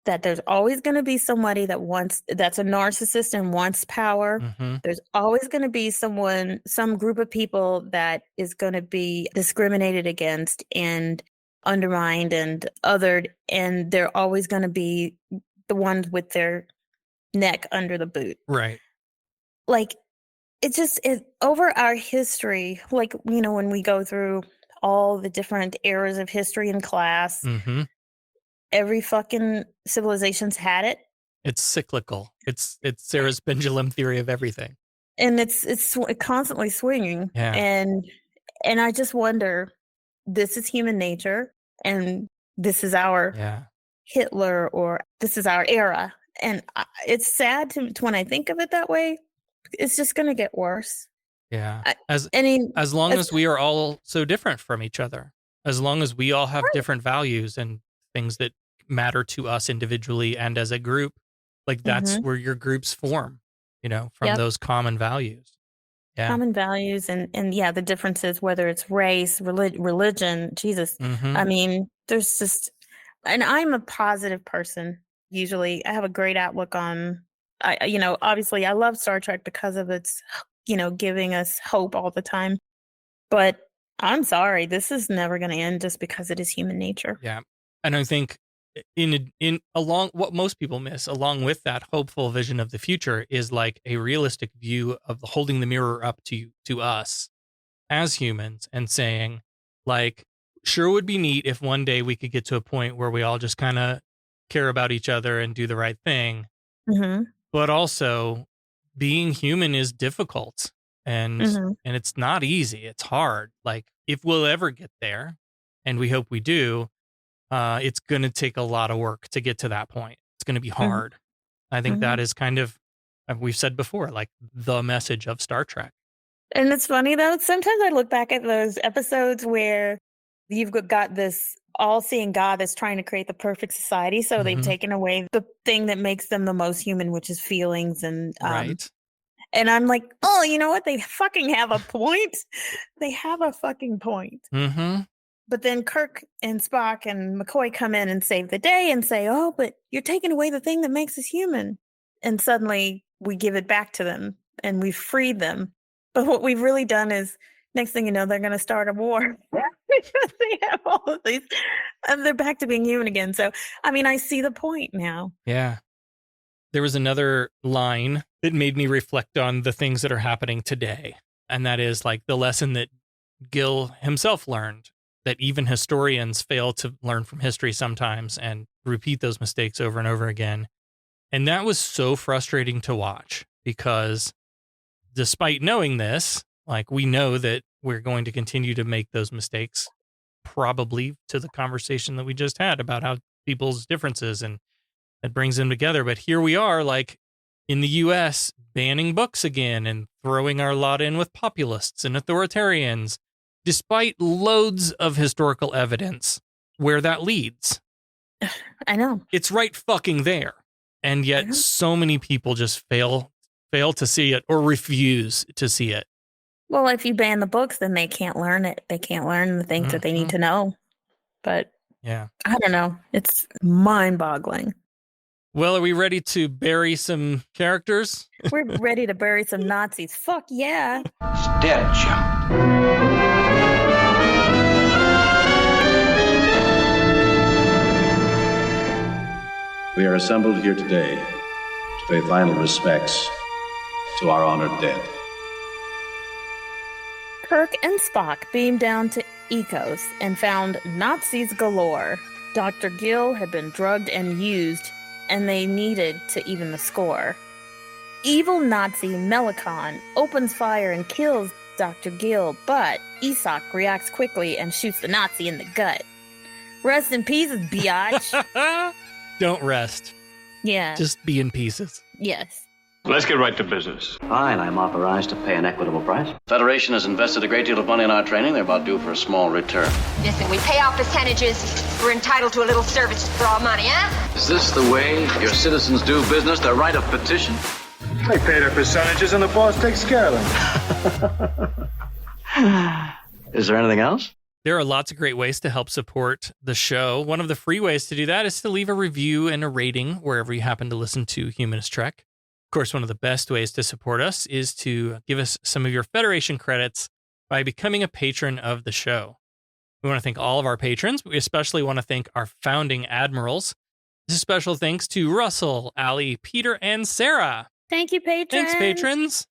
that there's always going to be somebody that's a narcissist and wants power? Mm-hmm. There's always going to be some group of people that is going to be discriminated against and undermined and othered, and they're always going to be the ones with their neck under the boot. Right. Like, it just is over our history, like, when we go through all the different eras of history in class, mm-hmm. every fucking civilization's had it. It's cyclical. It's Sarah's pendulum theory of everything. And it's constantly swinging. Yeah. And I just wonder, this is human nature, and this is our Hitler, or this is our era. And it's sad when I think of it that way. It's just going to get worse. Yeah. As long as we are all so different from each other, as long as we all have different values and things that matter to us individually and as a group, like that's where your groups form, from those common values. Yeah. Common values and the differences, whether it's race, religion, Jesus. Mm-hmm. I mean, there's just, and I'm a positive person. Usually I have a great outlook on, obviously I love Star Trek because of its, giving us hope all the time. But I'm sorry, this is never going to end just because it is human nature. Yeah. And I think along what most people miss, along with that hopeful vision of the future, is like a realistic view of holding the mirror up to us as humans and saying, like, sure would be neat if one day we could get to a point where we all just kind of care about each other and do the right thing. Mm-hmm. But also, being human is difficult and it's not easy. It's hard. Like, if we'll ever get there, and we hope we do, it's going to take a lot of work to get to that point. It's going to be hard. I think that is kind of, we've said before, like the message of Star Trek. And it's funny though, sometimes I look back at those episodes where you've got this all-seeing God that's trying to create the perfect society. So they've taken away the thing that makes them the most human, which is feelings. And right. And I'm like, oh, you know what? They fucking have a point. They have a fucking point. Mm-hmm. But then Kirk and Spock and McCoy come in and save the day and say, oh, but you're taking away the thing that makes us human. And suddenly we give it back to them and we've freed them. But what we've really done is, next thing you know, they're going to start a war. Because they have all of these, and they're back to being human again. So, I mean, I see the point now. Yeah. There was another line that made me reflect on the things that are happening today. And that is like the lesson that Gil himself learned, that even historians fail to learn from history sometimes and repeat those mistakes over and over again. And that was so frustrating to watch because despite knowing this, like, we know that we're going to continue to make those mistakes, probably to the conversation that we just had about how people's differences and that brings them together. But here we are, like in the US, banning books again and throwing our lot in with populists and authoritarians, despite loads of historical evidence where that leads. I know. It's right fucking there. And yet so many people just fail to see it or refuse to see it. Well, if you ban the books, then they can't learn it. They can't learn the things that they need to know. But yeah, I don't know. It's mind-boggling. Well, are we ready to bury some characters? We're ready to bury some Nazis. Fuck yeah. It's dead, Jim. We are assembled here today to pay final respects to our honored dead. Kirk and Spock beamed down to Ecos and found Nazis galore. Dr. Gill had been drugged and used, and they needed to even the score. Evil Nazi Melicon opens fire and kills Dr. Gill, but Isak reacts quickly and shoots the Nazi in the gut. Rest in pieces, biatch. Don't rest. Yeah. Just be in pieces. Yes. Let's get right to business. Fine, I'm authorized to pay an equitable price. Federation has invested a great deal of money in our training. They're about due for a small return. Listen, we pay off percentages. We're entitled to a little service for our money, huh? Is this the way your citizens do business? Their right of petition? They pay their percentages and the boss takes care of them. Is there anything else? There are lots of great ways to help support the show. One of the free ways to do that is to leave a review and a rating wherever you happen to listen to Humanist Trek. Of course, one of the best ways to support us is to give us some of your Federation credits by becoming a patron of the show. We want to thank all of our patrons, but we especially want to thank our founding admirals. This is special thanks to Russell, Allie, Peter, and Sarah. Thank you, patrons. Thanks, patrons.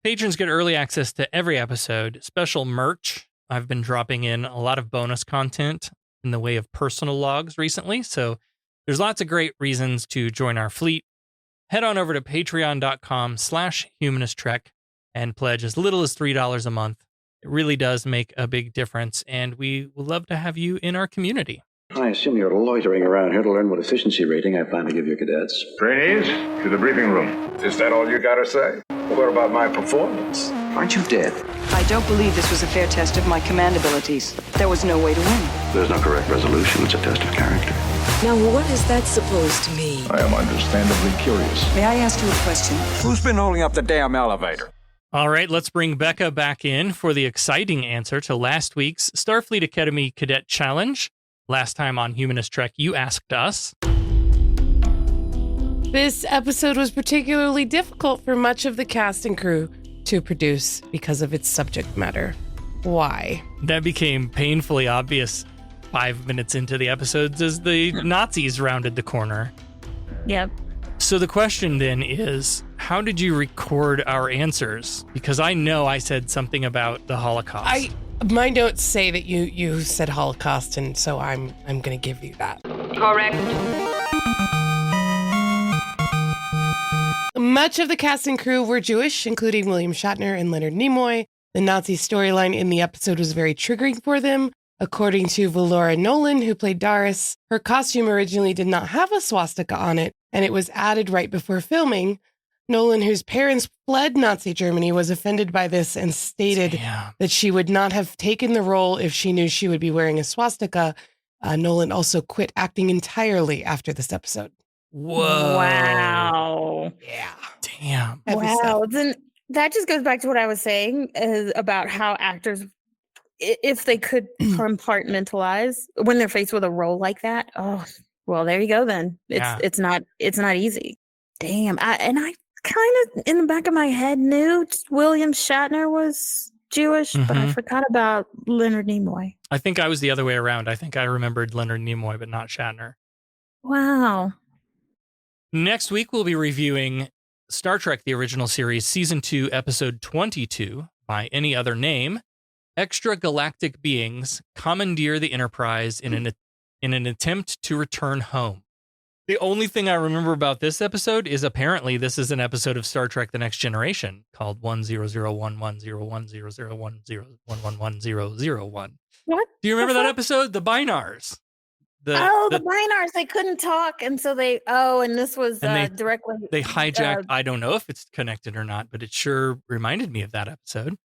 Patrons get early access to every episode, special merch. I've been dropping in a lot of bonus content in the way of personal logs recently, so there's lots of great reasons to join our fleet. Head on over to patreon.com/humanisttrek and pledge as little as $3 a month. It really does make a big difference, and we would love to have you in our community. I assume you're loitering around here to learn what efficiency rating I plan to give your cadets. Trainees, to the briefing room. Is that all you gotta say? What about my performance? Aren't you dead? I don't believe this was a fair test of my command abilities. There was no way to win. There's no correct resolution. It's a test of character. Now, what is that supposed to mean? I am understandably curious. May I ask you a question? Who's been holding up the damn elevator? All right, let's bring Becca back in for the exciting answer to last week's Starfleet Academy Cadet Challenge. Last time on Humanist Trek, you asked us. This episode was particularly difficult for much of the cast and crew to produce because of its subject matter. Why? That became painfully obvious 5 minutes into the episodes as the Nazis rounded the corner. Yep. So the question then is, how did you record our answers? Because I know I said something about the Holocaust. My notes say that you said Holocaust, and so I'm going to give you that. Correct. Much of the cast and crew were Jewish, including William Shatner and Leonard Nimoy. The Nazi storyline in the episode was very triggering for them. According to Valora Nolan, who played Doris, her costume originally did not have a swastika on it, and it was added right before filming. Nolan, whose parents fled Nazi Germany, was offended by this and stated that she would not have taken the role if she knew she would be wearing a swastika. Nolan also quit acting entirely after this episode. Whoa. Wow. Yeah. Damn. Wow. Then that just goes back to what I was saying about how actors, if they could compartmentalize when they're faced with a role like that. Oh, well, there you go. Then it's not easy. Damn. I kind of in the back of my head knew William Shatner was Jewish, but I forgot about Leonard Nimoy. I think I was the other way around. I think I remembered Leonard Nimoy, but not Shatner. Wow. Next week, we'll be reviewing Star Trek, the original series, Season 2, Episode 22, by any other name. Extragalactic beings commandeer the Enterprise in an attempt to return home. The only thing I remember about this episode is apparently this is an episode of Star Trek The Next Generation called 10011010010111001. What? Do you remember that episode? The Binars. The Binars, they couldn't talk, and so and this was directly... They hijacked, I don't know if it's connected or not, but it sure reminded me of that episode.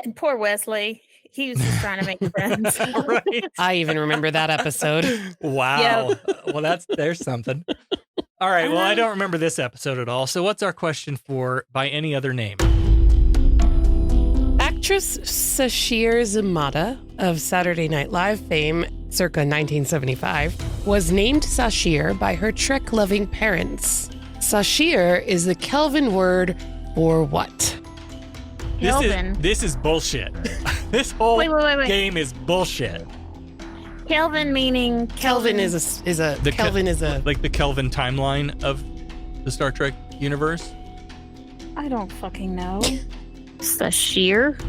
And poor Wesley, he was just trying to make friends. Right. I even remember that episode. Wow. Yep. Well, there's something. All right. Well, I don't remember this episode at all. So what's our question for by any other name? Actress Sashir Zamata of Saturday Night Live fame circa 1975 was named Sashir by her Trek-loving parents. Sashir is the Kelvin word for what? This is bullshit. This whole game is bullshit. Kelvin meaning Kelvin is a like the Kelvin timeline of the Star Trek universe. I don't fucking know. Sashir?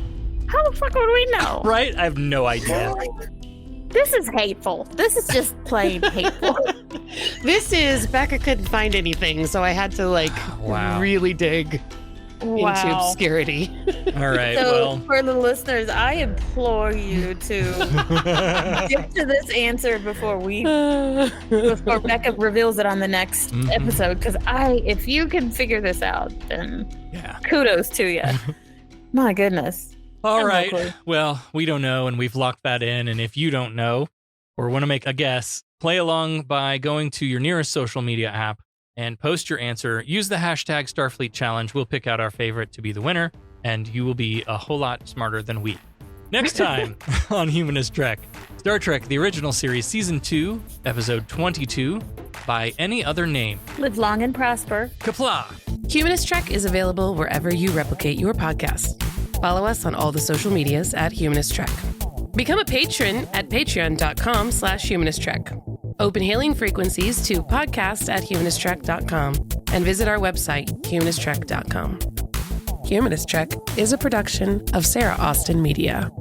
How the fuck would we know? Right? I have no idea. This is hateful. This is just plain hateful. Becca couldn't find anything, so I had to really dig. into obscurity. All right. So well, for the listeners, I implore you to get to this answer before Becca reveals it on the next episode. Because if you can figure this out, then kudos to you. My goodness. All right. Well, we don't know, and we've locked that in. And if you don't know or want to make a guess, play along by going to your nearest social media app and post your answer. Use the hashtag Starfleet Challenge. We'll pick out our favorite to be the winner, and you will be a whole lot smarter than we. Next time on Humanist Trek, Star Trek, the original series, Season 2, Episode 22, By Any Other Name. Live long and prosper. Kapla! Humanist Trek is available wherever you replicate your podcasts. Follow us on all the social medias at Humanist Trek. Become a patron at patreon.com/humanisttrek. Open hailing frequencies to podcast@humanisttrek.com and visit our website, humanisttrek.com. Humanist Trek is a production of Sarah Austin Media.